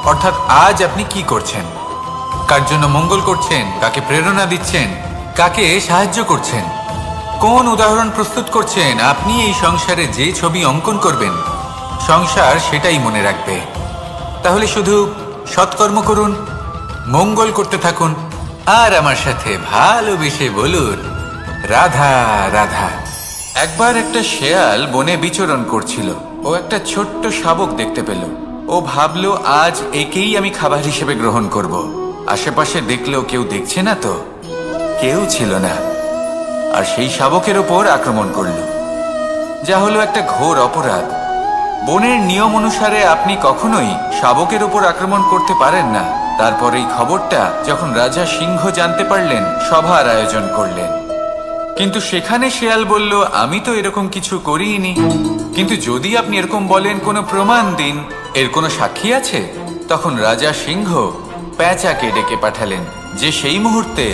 [SPEAKER 1] অর্থাৎ আজ আপনি কি করছেন, কার জন্য মঙ্গল করছেন, কাকে প্রেরণা দিচ্ছেন, কাকে সাহায্য করছেন, কোন উদাহরণ প্রস্তুত করছেন। আপনি এই সংসারে যে ছবি অঙ্কন করবেন, সংসার সেটাই মনে রাখবে। তাহলে শুধু সৎকর্ম করুন, মঙ্গল করতে থাকুন, আর আমার সাথে ভালোবেসে বলুন রাধা রাধা। একবার একটা শেয়াল বনে বিচরণ করছিল। ও একটা ছোট্ট শাবক দেখতে পেল। ও ভাবলো আজ একেই আমি খাবার হিসেবে গ্রহণ করব। আশেপাশে দেখলো কেউ দেখছে না তো, কেউ ছিল না, আর সেই শাবকের ওপর আক্রমণ করল, যা হলো একটা ঘোর অপরাধ। বনের নিয়ম অনুসারে আপনি কখনোই শাবকের ওপর আক্রমণ করতে পারেন না। তারপর এই খবরটা যখন রাজা সিংহ জানতে পারলেন, সভার আয়োজন করলেন। কিন্তু সেখানে শেয়াল বলল, আমি তো এরকম কিছু করিনি। কিন্তু যদি আপনি এরকম বলেন, কোনো প্রমাণ দিন, এর কোনো সাক্ষী আছে? তখন রাজা সিংহ পেঁচাকে ডেকে পাঠালেন, যে সেই মুহূর্তে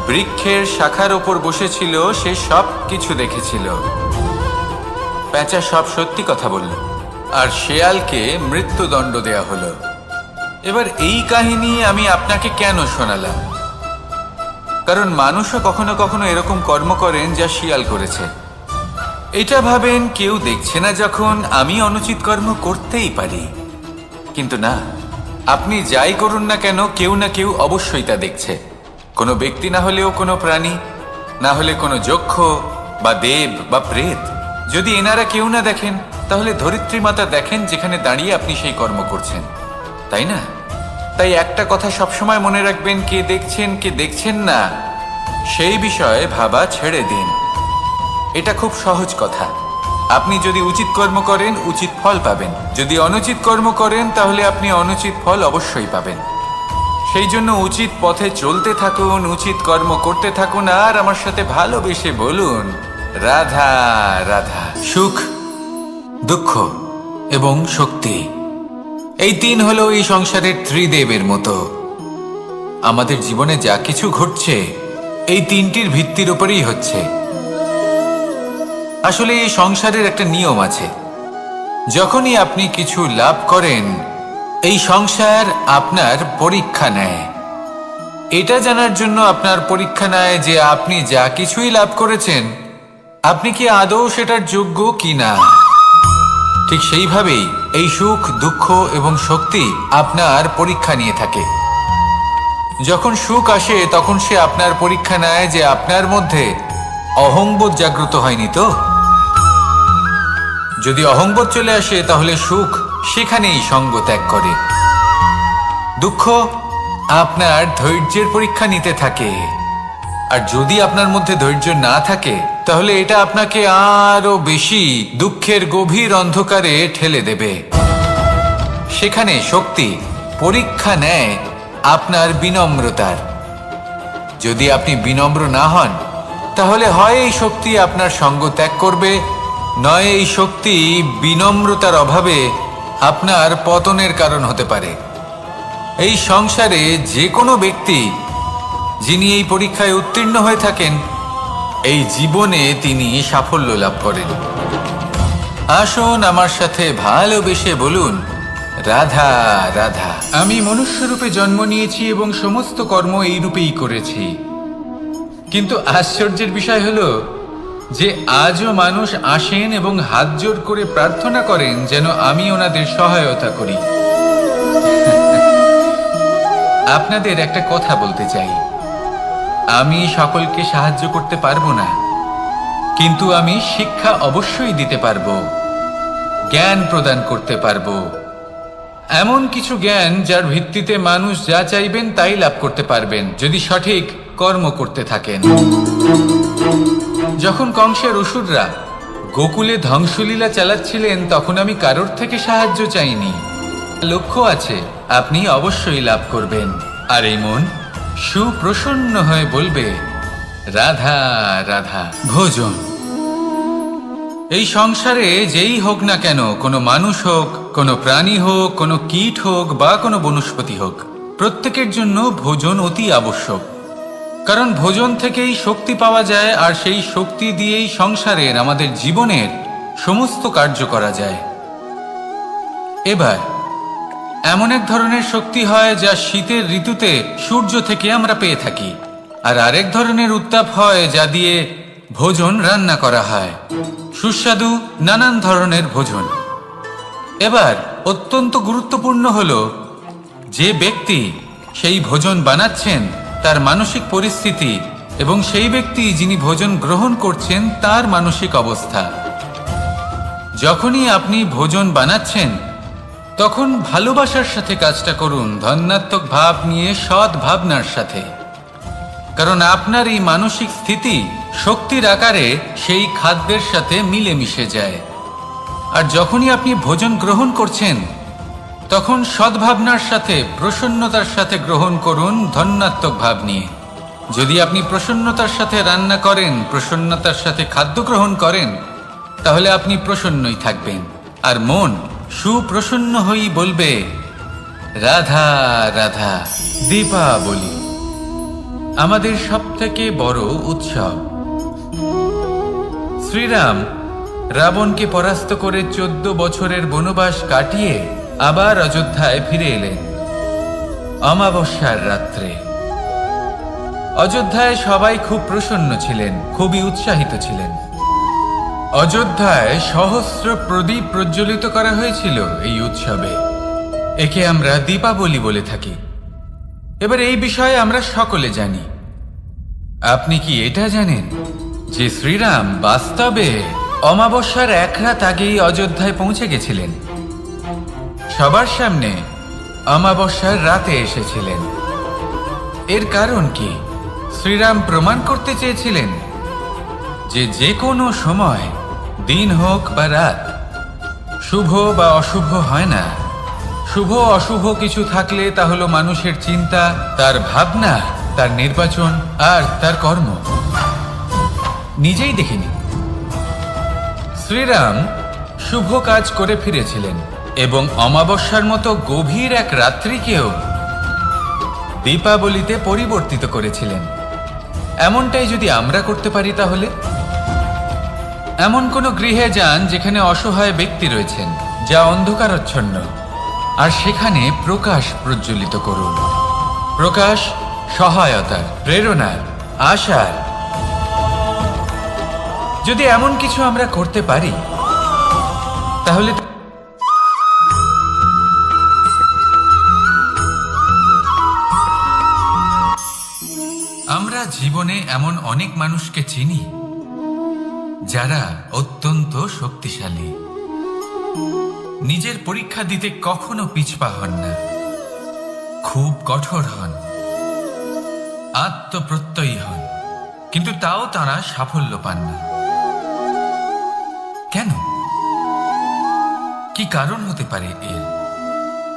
[SPEAKER 1] বৃক্ষের শাখার ওপর বসেছিল, সে সব কিছু দেখেছিল। পেঁচা সব সত্যি কথা বলল, আর শেয়ালকে মৃত্যুদণ্ড দেয়া হলো। এবার এই কাহিনী আমি আপনাকে কেন শোনালাম? কারণ মানুষও কখনো কখনো এরকম কর্ম করেন যা শিয়াল করেছে। এটা ভাবেন কেউ দেখছে না যখন, আমি অনুচিত কর্ম করতেই পারি। কিন্তু না, আপনি যাই করুন না কেন, কেউ না কেউ অবশ্যই তা দেখছে। কোনো ব্যক্তি না হলেও কোনো প্রাণী, না হলে কোনো যক্ষ বা দেব বা প্রেত। যদি এনারা কেউ না দেখেন, তাহলে ধরিত্রী মাতা দেখেন, যেখানে দাঁড়িয়ে আপনি সেই কর্ম করছেন, তাই না? তাই একটা কথা সবসময় মনে রাখবেন, কে দেখছেন কে দেখছেন না সেই বিষয়ে ভাবা ছেড়ে দিন। এটা খুব সহজ কথা। আপনি যদি উচিত কর্ম করেন, উচিত ফল পাবেন। যদি অনুচিত কর্ম করেন, তাহলে আপনি অনুচিত ফল অবশ্যই পাবেন। সেই জন্য উচিত পথে চলতে থাকুন, উচিত কর্ম করতে থাকুন, আর আমার সাথে ভালোবেসে বলুন রাধা রাধা। সুখ, দুঃখ এবং শক্তি, এই তিন হলো এই সংসারের ত্রিদেবের মতো। আমাদের জীবনে যা কিছু ঘটছে এই তিনটির ভিত্তির উপরেই হচ্ছে। আসলে এই সংসারের একটা নিয়ম আছে, যখনই আপনি কিছু লাভ করেন, এই সংসার আপনার পরীক্ষা নেয়। এটা জানার জন্য আপনার পরীক্ষা নেয় যে আপনি যা কিছুই লাভ করেছেন, আপনি কি আদৌ সেটার যোগ্য কি না। ঠিক সেইভাবেই এই সুখ, দুঃখ এবং শক্তি আপনার পরীক্ষা নিয়ে থাকে। যখন সুখ আসে, তখন সে আপনার পরীক্ষা নেয় যে আপনার মধ্যে অহংবোধ জাগ্রত হয়নি তো? যদি অহংবোধ চলে আসে তাহলে সুখ সেখানেই সঙ্গ ত্যাগ করে। দুঃখ আপনার ধৈর্যের পরীক্ষা নিতে থাকে, আর যদি আপনার মধ্যে ধৈর্য না থাকে তাহলে এটা আপনাকে আরো বেশি দুঃখের গভীর অন্ধকারে ঠেলে দেবে। সেখানে শক্তি পরীক্ষা নেয় আপনার বিনম্রতার। যদি আপনি বিনম্র না হন তাহলে হয় এই শক্তি আপনার সঙ্গ ত্যাগ করবে, নয় এই শক্তি বিনম্রতার অভাবে আপনার পতনের কারণ হতে পারে। এই সংসারে যে কোনো ব্যক্তি যিনি এই পরীক্ষায় উত্তীর্ণ হয়ে থাকেন, এই জীবনে তিনি সাফল্য লাভ করেন। আসুন আমার সাথে ভালোবেসে বলুন, রাধা রাধা। আমি মনুষ্যরূপে জন্ম নিয়েছি এবং সমস্ত কর্ম এই রূপেই করেছি, কিন্তু আশ্চর্যের বিষয় হলো যে আজও মানুষ আসেন এবং হাত জোড় করে প্রার্থনা করেন যেন আমি ওনাদের সহায়তা করি। আপনাদের একটা কথা বলতে চাই, আমি সকলকে সাহায্য করতে পারবো না, কিন্তু আমি শিক্ষা অবশ্যই দিতে পারবো, জ্ঞান প্রদান করতে পারবো, এমন কিছু জ্ঞান যার ভিত্তিতে মানুষ যা চাইবেন তাই লাভ করতে পারবেন যদি সঠিক কর্ম করতে থাকেন। যখন কংসের অসুররা গোকুলে ধ্বংসলীলা চালাচ্ছিলেন তখন আমি কারোর থেকে সাহায্য চাইনি। লক্ষ্য আছে, আপনি অবশ্যই লাভ করবেন। আর এই মন সুপ্রসন্ন হয়ে বলবে, রাধা রাধা। ভোজন এই সংসারে যেই হোক না কেন, কোনো মানুষ হোক, কোনো প্রাণী হোক, কোনো কীট হোক বা কোনো বনস্পতি হোক, প্রত্যেকের জন্য ভোজন অতি আবশ্যক। কারণ ভোজন থেকেই শক্তি পাওয়া যায়, আর সেই শক্তি দিয়েই সংসারের আমাদের জীবনের সমস্ত কার্য করা যায়। এবার এমন এক ধরনের শক্তি হয় যা শীতের ঋতুতে সূর্য থেকে আমরা পেয়ে থাকি, আর আরেক ধরনের উত্তাপ হয় যা দিয়ে ভোজন রান্না করা হয়, সুস্বাদু নানান ধরনের ভোজন। এবার অত্যন্ত গুরুত্বপূর্ণ হলো যে ব্যক্তি সেই ভোজন বানাচ্ছেন তার মানসিক পরিস্থিতি এবং সেই ব্যক্তি যিনি ভোজন গ্রহণ করছেন তার মানসিক অবস্থা। যখনই আপনি ভোজন বানাচ্ছেন তখন ভালোবাসার সাথে কাজটা করুন, ধন্যাত্মক ভাব নিয়ে, সৎ ভাবনার সাথে, কারণ আপনার এই মানসিক স্থিতি শক্তির আকারে সেই খাদ্যের সাথে মিলেমিশে যায়। আর যখনই আপনি ভোজন গ্রহণ করছেন তখন সদ্ভাবনার সাথে, প্রসন্নতার সাথে গ্রহণ করুন, ধন্যাত্মক ভাব নিয়ে। যদি আপনি প্রসন্নতার সাথে রান্না করেন, প্রসন্নতার সাথে খাদ্য গ্রহণ করেন, তাহলে আপনি প্রসন্নই থাকবেন, আর মন সুপ্রসন্ন হয়েই বলবে, রাধা রাধা। দীপাবলি আমাদের সবথেকে বড় উৎসব। শ্রীরাম রাবণকে পরাস্ত করে 14 বছরের বনবাস কাটিয়ে আবার অযোধ্যায় ফিরে এলেন অমাবস্যার রাত্রে। অযোধ্যায় সবাই খুব প্রসন্ন ছিলেন, খুবই উৎসাহিত ছিলেন। অযোধ্যায় সহস্র প্রদীপ প্রজ্বলিত করা হয়েছিল এই উৎসবে। একে আমরা দীপাবলি বলে থাকি। এবার এই বিষয়ে আমরা সকলে জানি। আপনি কি এটা জানেন যে শ্রীরাম বাস্তবে অমাবস্যার এক রাত আগেই অযোধ্যায় পৌঁছে গেছিলেন? সবার সামনে অমাবস্যার রাতে এসেছিলেন। এর কারণ কি? শ্রীরাম প্রমাণ করতে চেয়েছিলেন যে যে কোনো সময়, দিন হোক বা রাত, শুভ বা অশুভ হয় না। শুভ অশুভ কিছু থাকলে তা হলো মানুষের চিন্তা, তার ভাবনা, তার নির্বাচন আর তার কর্ম। নিজেই দেখিনি। শ্রীরাম শুভ কাজ করে ফিরেছিলেন এবং অমাবস্যার মতো গভীর এক রাত্রিকেও দীপাবলিতে পরিবর্তিত করেছিলেন। এমনটাই যদি আমরা করতে পারি তাহলে? এমন কোন গৃহে যান যেখানে অসহায় ব্যক্তি রয়েছেন, যা অন্ধকারাচ্ছন্ন, আর সেখানে প্রকাশ প্রজ্বলিত করুন। প্রকাশ সহায়তার, প্রেরণার, আশার। যদি এমন কিছু আমরা করতে পারি তাহলে আমরা জীবনে এমন অনেক মানুষকে চিনি যারা অত্যন্ত শক্তিশালী, নিজের পরীক্ষা দিতে কখনো পিছপা হন না, খুব কঠোর হন, আত্মপ্রত্যয়ী হন, কিন্তু তাও তারা সাফল্য পান না। কেন? কি কারণ হতে পারে এর?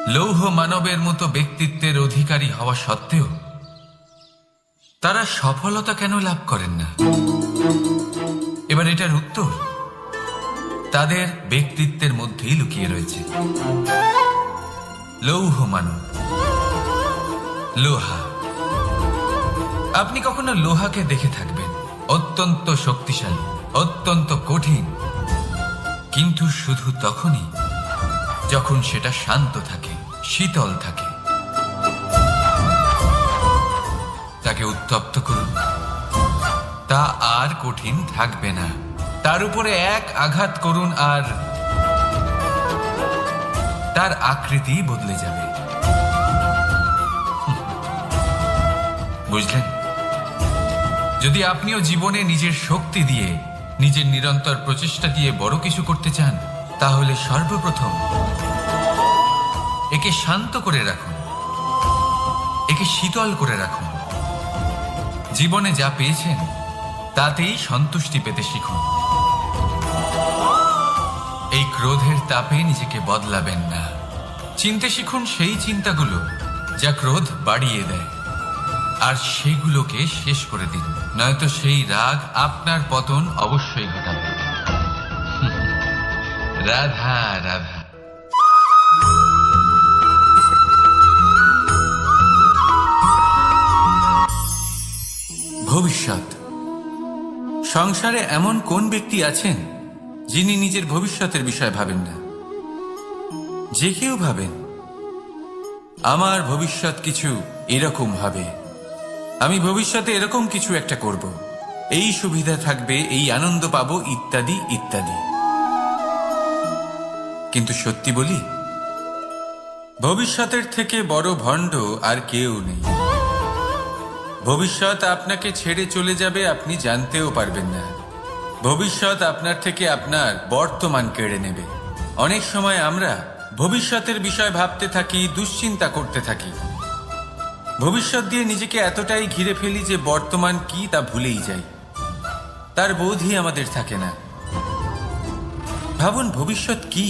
[SPEAKER 1] লৌহ মানবের মতো ব্যক্তিত্বের অধিকারী হওয়া সত্ত্বেও তারা সফলতা কেন লাভ করেন না? এবার এটার উত্তর তাদের ব্যক্তিত্বের মধ্যেই লুকিয়ে রয়েছে। লৌহ মানব, লোহা। আপনি কখনো লোহাকে দেখে থাকবেন, অত্যন্ত শক্তিশালী, অত্যন্ত কঠিন, কিন্তু শুধু তখনই যখন সেটা শান্ত থাকে, শীতল থাকে। তাকে উত্তপ্ত করুন, তা আর কঠিন থাকবে না। তার উপরে এক আঘাত করুন আর তার আকৃতি বদলে যাবে। বুঝলেন? যদি আপনিও জীবনে নিজের শক্তি দিয়ে, নিজের নিরন্তর প্রচেষ্টা দিয়ে বড় কিছু করতে চান, তাহলে সর্বপ্রথম একে শান্ত করে রাখুন, একে শীতল করে রাখুন। জীবনে যা পেয়েছেন তাতেই সন্তুষ্টি পেতে শিখুন। এই ক্রোধের তাপে নিজেকে বদলাবেন না। চিনতে শিখুন সেই চিন্তাগুলো যা ক্রোধ বাড়িয়ে দেয়, আর সেগুলোকে শেষ করে দিন, নয়তো সেই রাগ আপনার পতন অবশ্যই ঘটাবে। রাধা রাধা। ভবিষ্যৎ। সংসারে এমন কোন ব্যক্তি আছেন যিনি নিজের ভবিষ্যতের বিষয়ে ভাবেন না? যে কেউ ভাবেন আমার ভবিষ্যৎ কিছু এরকম হবে, আমি ভবিষ্যতে এরকম কিছু একটা করব, এই সুবিধা থাকবে, এই আনন্দ পাবো, ইত্যাদি ইত্যাদি। কিন্তু সত্যি বলি, ভবিষ্যতের থেকে বড় ভণ্ড আর কেউ নেই। ভবিষ্যৎ আপনাকে ছেড়ে চলে যাবে, আপনি জানতেও পারবেন না। ভবিষ্যৎ আপনার থেকে আপনার বর্তমান কেড়ে নেবে। অনেক সময় আমরা ভবিষ্যতের বিষয় ভাবতে থাকি, দুশ্চিন্তা করতে থাকি, ভবিষ্যৎ দিয়ে নিজেকে এতটাই ঘিরে ফেলি যে বর্তমান কি তা ভুলেই যাই, তার বোধই আমাদের থাকে না। ভাবুন, ভবিষ্যৎ কি?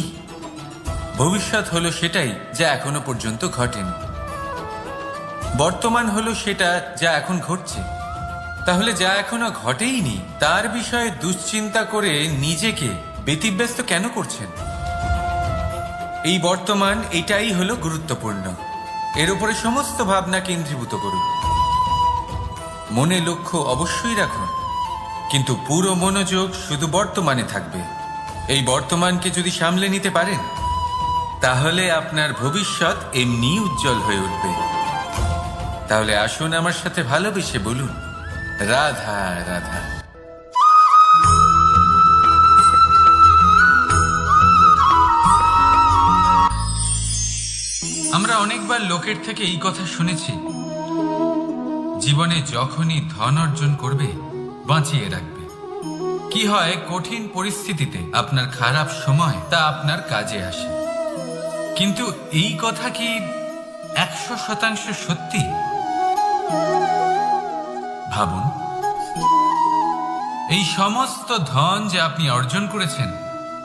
[SPEAKER 1] ভবিষ্যৎ হলো সেটাই যা এখনো পর্যন্ত ঘটেনি। বর্তমান হলো সেটা যা এখন ঘটছে। তাহলে যা এখনো ঘটেইনি তার বিষয়ে দুশ্চিন্তা করে নিজেকে ব্যতিব্যস্ত কেন করছেন? এই বর্তমান, এটাই হলো গুরুত্বপূর্ণ। এর উপরে সমস্ত ভাবনা কেন্দ্রীভূত করুন। মনে লক্ষ্য অবশ্যই রাখুন, কিন্তু পুরো মনোযোগ শুধু বর্তমানে থাকবে। এই বর্তমানকে যদি সামলে নিতে পারেন, তাহলে আপনার ভবিষ্যৎ এমনি উজ্জ্বল হয়ে উঠবে। তাহলে আসুন আমার সাথে ভালোবেসে বলুন, রাধা রাধা। আমরা অনেকবার লোকের থেকে এই কথা শুনেছি, জীবনে যখনই ধন অর্জন করবে বাঁচিয়ে রাখবে। কি হয়, কঠিন পরিস্থিতিতে আপনার খারাপ সময় তা আপনার কাজে আসে। কিন্তু এই কথা কি 100% সত্যি? ভাবুন, এই সমস্ত ধন যে আপনি অর্জন করেছেন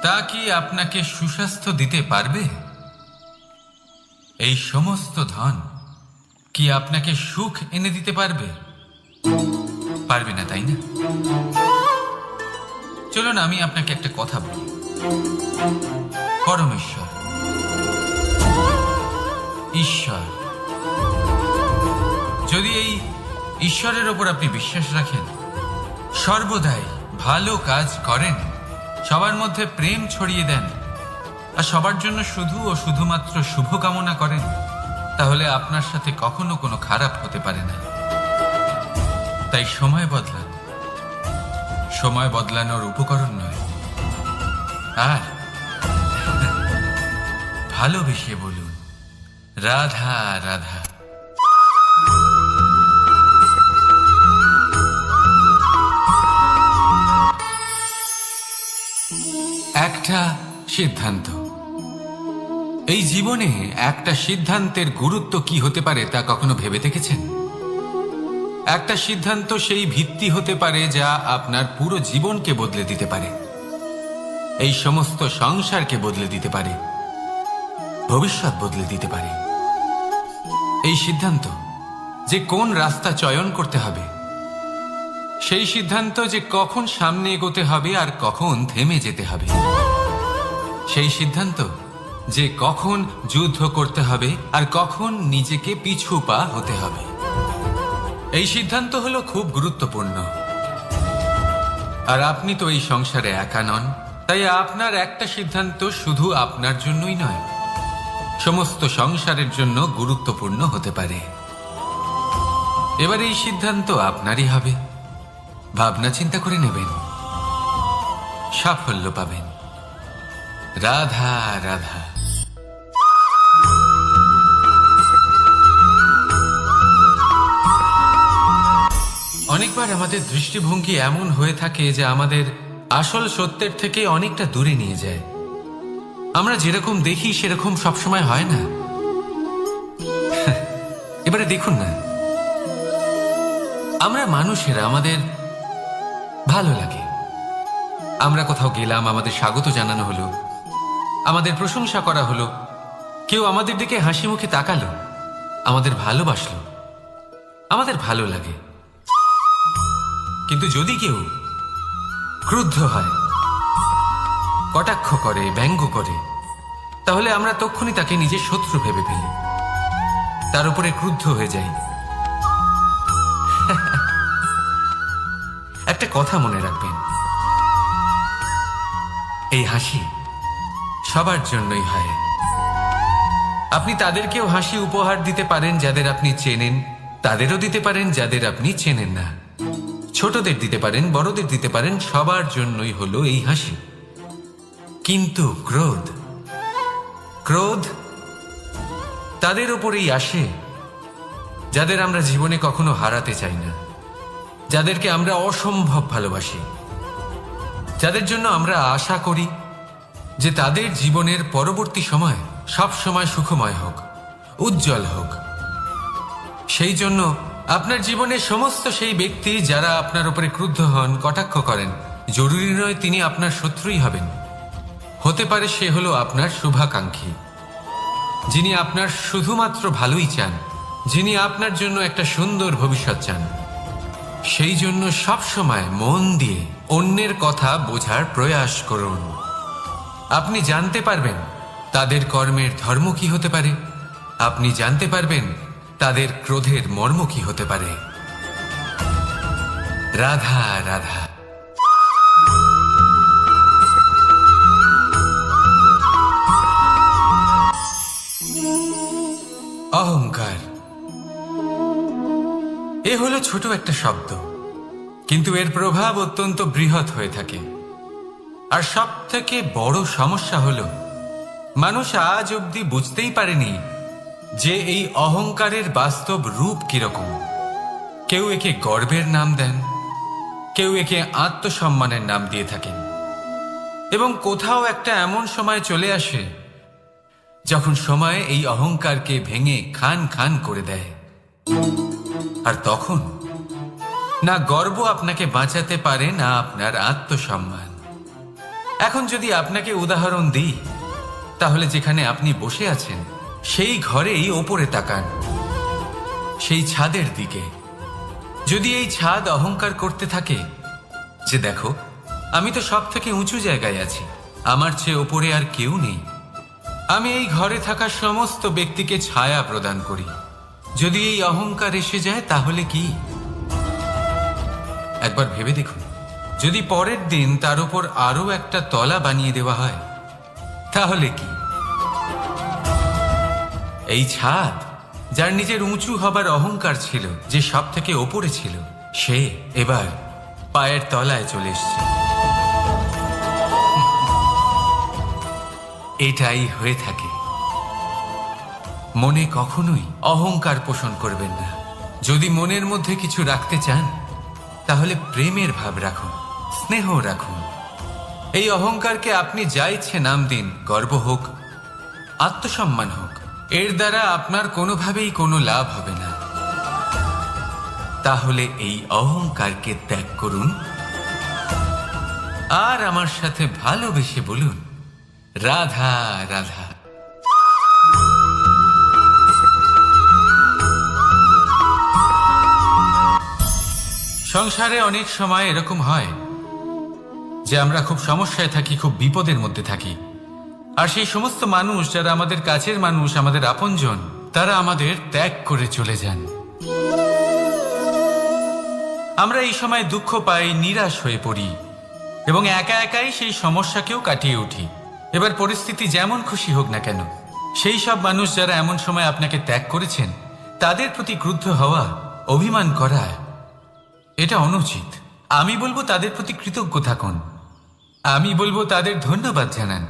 [SPEAKER 1] তা কি আপনাকে সুস্বাস্থ্য দিতে পারবে? এই সমস্ত ধন কি আপনাকে সুখ এনে দিতে পারবে? পারবে না, তাই না? চলুন আমি আপনাকে একটা কথা বলি। পরমেশ্বর, ঈশ্বর, যদি এই ঈশ্বরের ওপর আপনি বিশ্বাস রাখেন, সর্বদাই ভালো কাজ করেন, সবার মধ্যে প্রেম ছড়িয়ে দেন, আর সবার জন্য শুধু ও শুধুমাত্র শুভকামনা করেন, তাহলে আপনার সাথে কখনো কোনো খারাপ হতে পারে না। তাই সময় বদলান, সময় বদলানোর উপকরণ নয়। আর ভালোবেসে বলুন, রাধা রাধা। একটা সিদ্ধান্ত। এই জীবনে একটা সিদ্ধান্তের গুরুত্ব কি হতে পারে তা কখনো ভেবে দেখেছেন? একটা সিদ্ধান্ত সেই ভিত্তি হতে পারে যা আপনার পুরো জীবনকে বদলে দিতে পারে, এই সমস্ত সংসারকে বদলে দিতে পারে, ভবিষ্যৎ বদলে দিতে পারে। এই সিদ্ধান্ত যে কোন রাস্তা চয়ন করতে হবে, সেই সিদ্ধান্ত যে কখন সামনে এগোতে হবে আর কখন থেমে যেতে হবে, সেই সিদ্ধান্ত যে কখন যুদ্ধ করতে হবে আর কখন নিজেকে পিছু পা হতে হবে। এই সিদ্ধান্ত হলো খুব গুরুত্বপূর্ণ। আর আপনি তো এই সংসারে একা নন, তাই আপনার একটা সিদ্ধান্ত শুধু আপনার জন্যই নয়, সমস্ত সংসারের জন্য গুরুত্বপূর্ণ হতে পারে। এবার এই সিদ্ধান্ত আপনারই হবে। ভাবনা চিন্তা করে নেবেন, সাফল্য পাবেন। রাধা রাধা। অনেকবার আমাদের দৃষ্টিভঙ্গি এমন হয়ে থাকে যে আমাদের আসল সত্যের থেকে অনেকটা দূরে নিয়ে যায়। আমরা যেরকম দেখি সেরকম সবসময় হয় না। এবারে দেখুন না, আমরা মানুষেরা, আমাদের ভালো লাগে। আমরা কোথাও গেলাম, আমাদের স্বাগত জানানো হলো, আমাদের প্রশংসা করা হলো, কেউ আমাদের দিকে হাসি মুখে তাকালো, আমাদের ভালোবাসলো, আমাদের ভালো লাগে। কিন্তু যদি কেউ ক্রুদ্ধ হয়, কটাক্ষ করে, ব্যঙ্গ করে, তাহলে আমরা তক্ষুনি তাকে নিজের শত্রু ভেবে ফেলি, তার উপরে ক্রুদ্ধ হয়ে যাই। একটা কথা মনে রাখবেন, এই হাসি সবার জন্যই হয়। আপনি তাদেরকেও হাসি উপহার দিতে পারেন যাদের আপনি চেনেন, তাদেরও দিতে পারেন যাদের আপনি চেনেন না। ছোটদের দিতে পারেন, বড়দের দিতে পারেন, সবার জন্যই হলো এই হাসি। কিন্তু ক্রোধ, ক্রোধ তাদের উপরেই আসে যাদের আমরা জীবনে কখনো হারাতে চাই না, যাদেরকে আমরা অসম্ভব ভালোবাসি, যাদের জন্য আমরা আশা করি যে তাদের জীবনের পরবর্তী সময় সব সময় সুখময় হোক, উজ্জ্বল হোক। সেই জন্য আপনার জীবনের সমস্ত সেই ব্যক্তি যারা আপনার উপরে ক্রুদ্ধ হন, কটাক্ষ করেন, জরুরি নয় তিনি আপনার শত্রুই হবেন। হতে পারে সে হলো আপনার শুভাকাঙ্ক্ষী, যিনি আপনার শুধুমাত্র ভালোই চান, যিনি আপনার জন্য একটা সুন্দর ভবিষ্যৎ চান। সেই জন্য সব সময় মন দিয়ে অন্যের কথা বোঝার প্রয়াস করুন। আপনি জানতে পারবেন তাদের কর্মের ধর্ম কি হতে পারে, আপনি জানতে পারবেন তাদের ক্রোধের মর্ম কি হতে পারে। রাধা রাধা। অহংকার এ হলো ছোট একটা শব্দ, কিন্তু এর প্রভাব অত্যন্ত বৃহৎ হয়ে থাকে। আর সব থেকে বড় সমস্যা হলো মানুষ আজ অবধি বুঝতেই পারেনি যে এই অহংকারের বাস্তব রূপ কিরকম। কেউ একে গর্বের নাম দেন, কেউ একে আত্মসম্মানের নাম দিয়ে থাকেন, এবং কোথাও একটা এমন সময় চলে আসে যখন সময় এই অহংকারকে ভেঙে খান খান করে দেয়। আর তখন না গর্ব আপনাকে বাঁচাতে পারে, না আপনার আত্মসম্মান। এখন যদি আপনাকে উদাহরণ দিই, তাহলে যেখানে আপনি বসে আছেন সেই ঘরেই ওপরে তাকান, সেই ছাদের দিকে। যদি এই ছাদ অহংকার করতে থাকে যে দেখো আমি তো সব থেকে উঁচু জায়গায় আছি, আমার চেয়ে ওপরে আর কেউ নেই, আমি এই ঘরে থাকা সমস্ত ব্যক্তিকে ছায়া প্রদান করি, যদি এই অহংকার এসে যায় তাহলে কি? একবার ভেবে দেখুন, যদি পরের দিন তার উপর আরো একটা তলা বানিয়ে দেওয়া হয় তাহলে কি? এই ছাদ যার নিজের উঁচু হবার অহংকার ছিল, যে সব থেকে ওপরে ছিল, সে এবার পায়ের তলায় চলে এসছে। এটাই হয়ে থাকে। মনে কখনোই অহংকার পোষণ করবেন না। যদি মনের মধ্যে কিছু রাখতে চান তাহলে প্রেমের ভাব রাখুন, স্নেহ রাখুন, এই অহংকারকে আপনি যা ইচ্ছে নাম দিন, গর্ব হোক, আত্মসম্মান হোক, এর দ্বারা আপনার কোনোভাবেই কোনো লাভ হবে না। তাহলে এই অহংকারকে ত্যাগ করুন আর আমার সাথে ভালোবেসে বলুন, রাধা রাধা। সংসারে অনেক সময় এরকম হয় যে আমরা খুব সমস্যায় থাকি, খুব বিপদের মধ্যে থাকি, আর সেই সমস্ত মানুষ যারা আমাদের কাছের মানুষ, আমাদের আপনজন, তারা আমাদের ত্যাগ করে চলে যান। আমরা এই সময় দুঃখ পাই, নিরাশ হয়ে পড়ি এবং একা একাই সেই সমস্যাকেও কাটিয়ে উঠি। এবার পরিস্থিতি যেমন খুশি হোক না কেন, সেই সব মানুষ যারা এমন সময় আপনাকে ত্যাগ করেছেন তাদের প্রতি ক্রুদ্ধ হওয়া, অভিমান করা, এটা অনুচিত। আমি বলবো তাদের প্রতি কৃতজ্ঞ থাকুন। আমি বলবো তাদের ধন্যবাদ জানান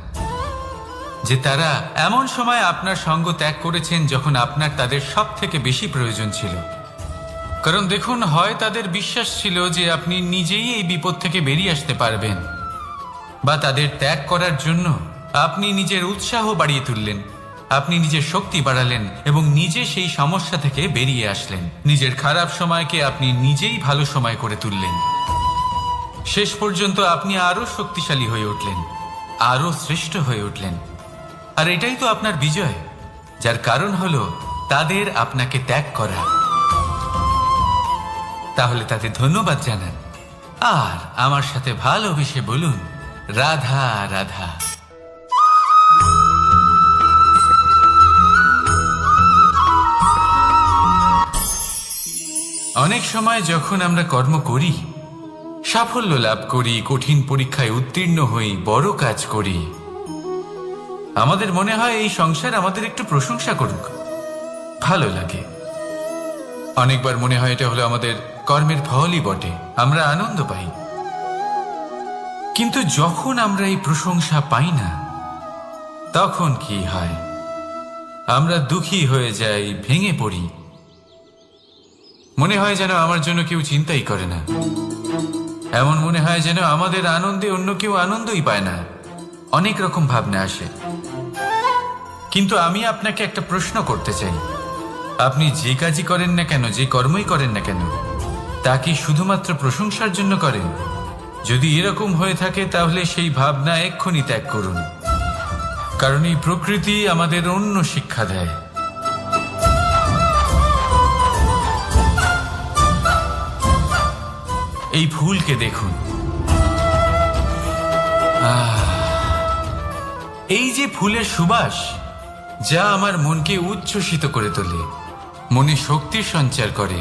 [SPEAKER 1] যে তারা এমন সময় আপনার সঙ্গ ত্যাগ করেছেন যখন আপনার তাদের সব থেকে বেশি প্রয়োজন ছিল। কারণ দেখুন, হয় তাদের বিশ্বাস ছিল যে আপনি নিজেই এই বিপদ থেকে বেরিয়ে আসতে পারবেন, বা তাদের ত্যাগ করার জন্য আপনি নিজের উৎসাহ বাড়িয়ে তুললেন, আপনি নিজের শক্তি বাড়ালেন এবং নিজে সেই সমস্যা থেকে বেরিয়ে আসলেন। নিজের খারাপ সময়কে আপনি নিজেই ভালো সময় করে তুললেন। শেষ পর্যন্ত আপনি আরো শক্তিশালী হয়ে উঠলেন, আরো শ্রেষ্ঠ হয়ে উঠলেন। আর এটাই তো আপনার বিজয়, যার কারণ হলো তাদের আপনাকে ত্যাগ করা। তাহলে তাদের ধন্যবাদ জানান আর আমার সাথে ভালোবেসে বলুন, রাধা রাধা। অনেক সময় যখন আমরা কর্ম করি, সাফল্য লাভ করি, কঠিন পরীক্ষায় উত্তীর্ণ হই, বড় কাজ করি, আমাদের মনে হয় এই সংসার আমাদের একটু প্রশংসা করুক, ভালো লাগে। অনেকবার মনে হয় এটা হলো আমাদের কর্মের ফলই বটে, আমরা আনন্দ পাই। কিন্তু যখন আমরা এই প্রশংসা পাই না, তখন কি হয়? আমরা দুঃখী হয়ে যাই, ভেঙে পড়ি। মনে হয় যেন আমার জন্য কেউ চিন্তাই করে না, এমন মনে হয় যেন আমাদের আনন্দে অন্য কেউ আনন্দই পায় না। অনেক রকম ভাবনা আসে। কিন্তু আমি আপনাকে একটা প্রশ্ন করতে চাই, আপনি যে কাজই করেন না কেন, যে কর্মই করেন না কেন, তা কি শুধুমাত্র প্রশংসার জন্য করেন? যদি এরকম হয়ে থাকে তাহলে সেই ভাবনা এক্ষুনি ত্যাগ করুন, কারণ এই প্রকৃতি আমাদের অন্য শিক্ষা দেয়। এই ফুলকে দেখুন, এই যে ফুলের সুবাস, যা আমার মনকে উচ্ছ্বসিত করে তোলে, মনে শক্তির সঞ্চার করে,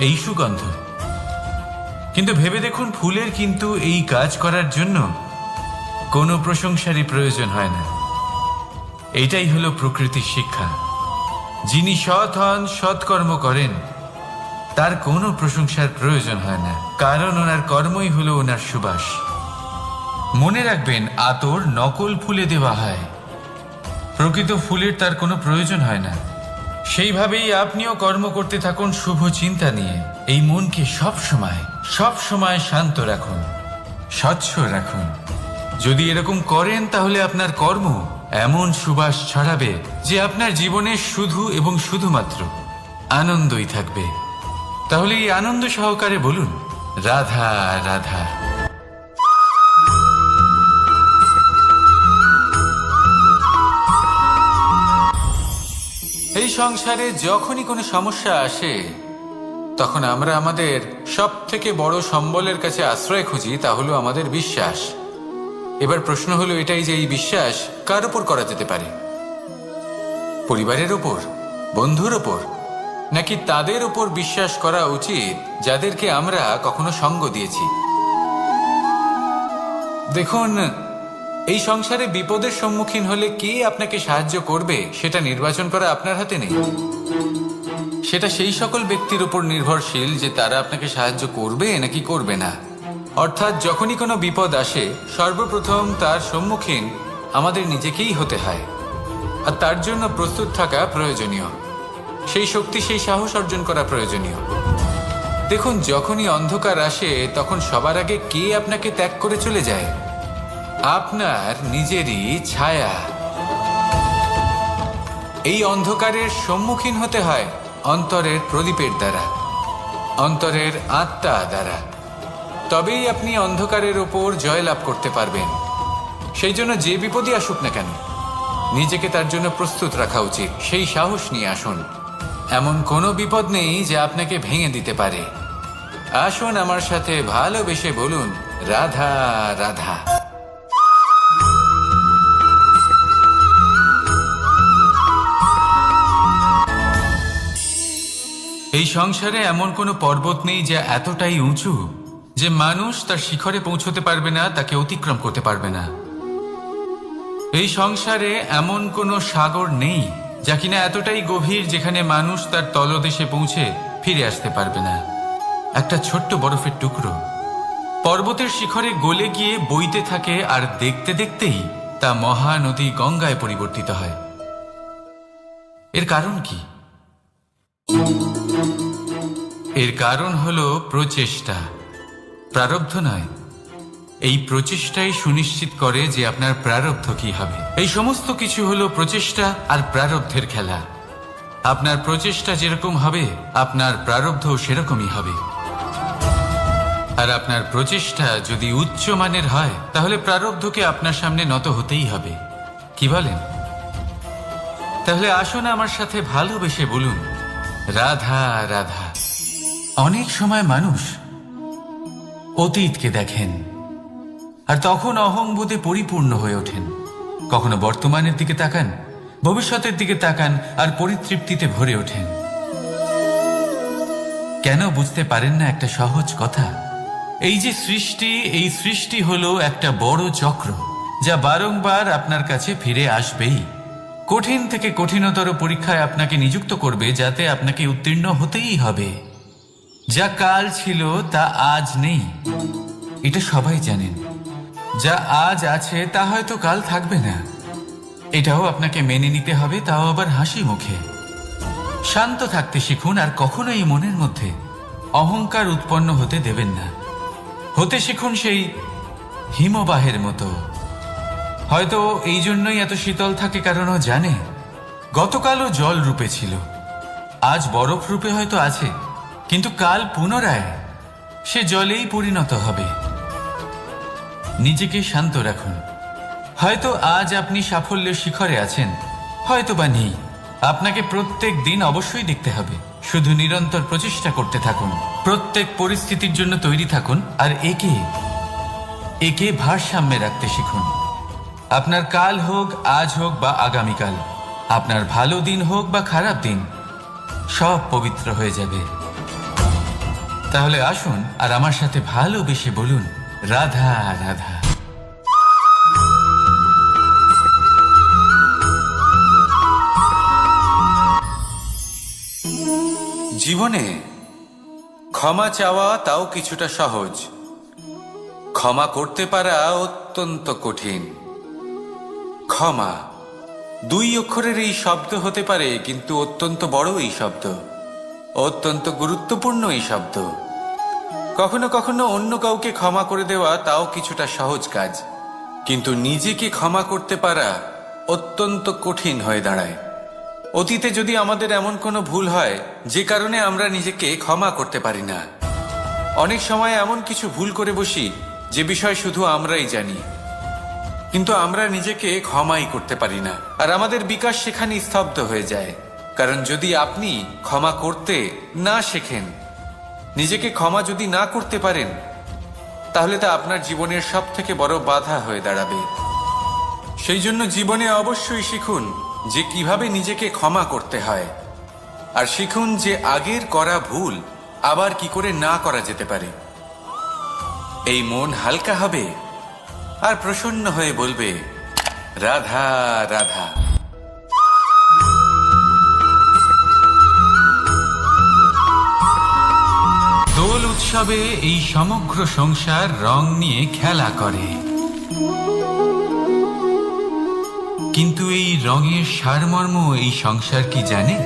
[SPEAKER 1] এই সুগন্ধ। কিন্তু ভেবে দেখুন, ফুলের কিন্তু এই কাজ করার জন্য কোনো প্রশংসারই প্রয়োজন হয় না। এটাই হলো প্রকৃতির শিক্ষা। যিনি সৎ হন, সৎকর্ম করেন, তার কোনো প্রশংসার প্রয়োজন হয় না, কারণ ওনার কর্মই হলো ওনার সুবাস। মনে রাখবেন, আতর নকল ফুলে দেওয়া হয়, প্রকৃত ফুলের তার কোনো প্রয়োজন হয় না। সেইভাবেই আপনিও কর্ম করতে থাকুন শুভ চিন্তা নিয়ে। এই মনকে সব সময় শান্ত রাখুন, স্বচ্ছ রাখুন। যদি এরকম করেন তাহলে আপনার কর্ম এমন সুবাস ছড়াবে যে আপনার জীবনে শুধু এবং শুধুমাত্র আনন্দই থাকবে। তাহলে এই আনন্দ সহকারে বলুন, রাধা রাধা। এই সংসারে যখনই কোনো সমস্যা আসে, তখন আমরা আমাদের সব থেকে বড় সম্বলের কাছে আশ্রয় খুঁজি, তা হলো আমাদের বিশ্বাস। এবার প্রশ্ন হলো এটাই যে এই বিশ্বাস কার উপর করা যেতে পারে? পরিবারের উপর, বন্ধুর উপর, নাকি তাদের উপর বিশ্বাস করা উচিত যাদেরকে আমরা কখনো সঙ্গ দিয়েছি? দেখুন, এই সংসারে বিপদের সম্মুখীন হলে কে আপনাকে সাহায্য করবে সেটা নির্বাচন করা আপনার হাতে নেই। সেটা সেই সকল ব্যক্তির উপর নির্ভরশীল যে তারা আপনাকে সাহায্য করবে নাকি করবে না। অর্থাৎ যখনই কোনো বিপদ আসে, সর্বপ্রথম তার সম্মুখীন আমাদের নিজেকেই হতে হয়, আর তার জন্য প্রস্তুত থাকা প্রয়োজনীয়। সেই শক্তি, সেই সাহস অর্জন করা প্রয়োজনীয়। দেখুন, যখনই অন্ধকার আসে তখন সবার আগে কে আপনাকে ত্যাগ করে চলে যায়? আপনার নিজেরই ছায়া। এই অন্ধকারের সম্মুখীন হতে হয় অন্তরের প্রদীপের দ্বারা, অন্তরের আত্মা দ্বারা। তবেই আপনি অন্ধকারের ওপর জয়লাভ করতে পারবেন। সেই জন্য যে বিপদই আসুক না কেন, নিজেকে তার জন্য প্রস্তুত রাখা উচিত। সেই সাহস নিয়ে আসুন। এমন কোনো বিপদ নেই যা আপনাকে ভেঙে দিতে পারে। আসুন আমার সাথে ভালোবেসে বলুন, রাধা রাধা। এই সংসারে এমন কোনো পর্বত নেই যা এতটাই উঁচু যে মানুষ তার শিখরে পৌঁছতে পারবে না, তাকে অতিক্রম করতে পারবে না। এই সংসারে এমন কোনো সাগর নেই যা কিনা এতটাই গভীর যেখানে মানুষ তার তলদেশে পৌঁছে ফিরে আসতে পারবে না। একটা ছোট্ট বরফের টুকরো পর্বতের শিখরে গলে গিয়ে বইতে থাকে, আর দেখতে দেখতেই তা মহানদী গঙ্গায় পরিবর্তিত হয়। এর কারণ কি? এর কারণ হলো প্রচেষ্টা, প্রারব্ধ নয়। এই প্রচেষ্টাই সুনিশ্চিত করে যে আপনার প্রারব্ধ কি হবে। এই সমস্ত কিছু হলো প্রচেষ্টা আর প্রারব্ধের খেলা। আপনার প্রচেষ্টা যেরকম হবে আপনার প্রারব্ধ সেরকমই হবে। আর আপনার প্রচেষ্টা যদি উচ্চ মানের হয় তাহলে প্রারব্ধকে আপনার সামনে নত হতেই হবে। কি বলেন? তাহলে আসুন আমার সাথে ভালোবেসে বলুন, রাধা রাধা। অনেক সময় মানুষ অতীতকে দেখেন আর তখন অহংবোধে পরিপূর্ণ হয়ে ওঠেন। কখনো বর্তমানের দিকে তাকান, ভবিষ্যতের দিকে তাকান আর পরিতৃপ্তিতে ভরে ওঠেন। কেন বুঝতে পারেন না একটা সহজ কথা? এই যে সৃষ্টি, এই সৃষ্টি হলো একটা বড় চক্র যা বারংবার আপনার কাছে ফিরে আসবেই। কঠিন থেকে কঠিনতর পরীক্ষায় আপনাকে নিযুক্ত করবে, যাতে আপনাকে উত্তীর্ণ হতেই হবে। যা কাল ছিল তা আজ নেই, এটা সবাই জানেন। যা আজ আছে তা হয়তো কাল থাকবে না, এটাও আপনাকে মেনে নিতে হবে, তাও আবার হাসি মুখে। শান্ত থাকতে শিখুন আর কখনোই মনের মধ্যে অহংকার উৎপন্ন হতে দেবেন না। হতে শিখুন সেই হিমবাহের মতো। হয়তো এই জন্যই এত শীতল থাকে, কারণ ও জানে গতকালও জল রূপে ছিল, আজ বরফ রূপে হয়তো আছে, কিন্তু কাল পুনরায় সে জলেই পরিণত হবে। নিজেকে শান্ত রাখুন। হয়তো আজ আপনি সাফল্যের শিখরে আছেন, হয়তো বা নেই। আপনাকে প্রত্যেক দিন অবশ্যই দেখতে হবে। শুধু নিরন্তর প্রচেষ্টা করতে থাকুন, প্রত্যেক পরিস্থিতির জন্য তৈরি থাকুন, আর একে ভারসাম্যে রাখতে শিখুন। আপনার কাল হোক, আজ হোক বা আগামীকাল, আপনার ভালো দিন হোক বা খারাপ দিন, সব পবিত্র হয়ে যাবে। তাহলে আসুন আর আমার সাথে ভালোবেসে বলুন, রাধা রাধা। জীবনে ক্ষমা চাওয়া তাও কিছুটা সহজ, ক্ষমা করতে পারা অত্যন্ত কঠিন। ক্ষমা 2 অক্ষরের এই শব্দ হতে পারে, কিন্তু অত্যন্ত বড় এই শব্দ, অত্যন্ত গুরুত্বপূর্ণ এই শব্দ। কখনো কখনো অন্য কাউকে ক্ষমা করে দেওয়া তাও কিছুটা সহজ কাজ, কিন্তু নিজেকে ক্ষমা করতে পারা অত্যন্ত কঠিন হয়ে দাঁড়ায়। অতীতে যদি আমাদের এমন কোনো ভুল হয় যে কারণে আমরা নিজেকে ক্ষমা করতে পারি না, অনেক সময় এমন কিছু ভুল করে বসি যে বিষয় শুধু আমরাই জানি, কিন্তু আমরা নিজেকে ক্ষমাই করতে পারি না। আর আমাদের বিকাশ সেখানেই স্তব্ধ হয়ে যায়। কারণ যদি আপনি ক্ষমা করতে না শেখেন, নিজেকে ক্ষমা যদি না করতে পারেন, তাহলে তা আপনার জীবনের সবথেকে বড় বাধা হয়ে দাঁড়াবে। সেই জন্য জীবনে অবশ্যই শিখুন যে কিভাবে নিজেকে ক্ষমা করতে হয়, আর শিখুন যে আগের করা ভুল আবার কি করে না করা যেতে পারে। এই মন হালকা হবে আর প্রসন্ন হয়ে বলবে, রাধা রাধা। দোল উৎসবে এই সমগ্র সংসার রং নিয়ে খেলা করে, কিন্তু এই রঙের সারমর্ম এই সংসার কি জানে?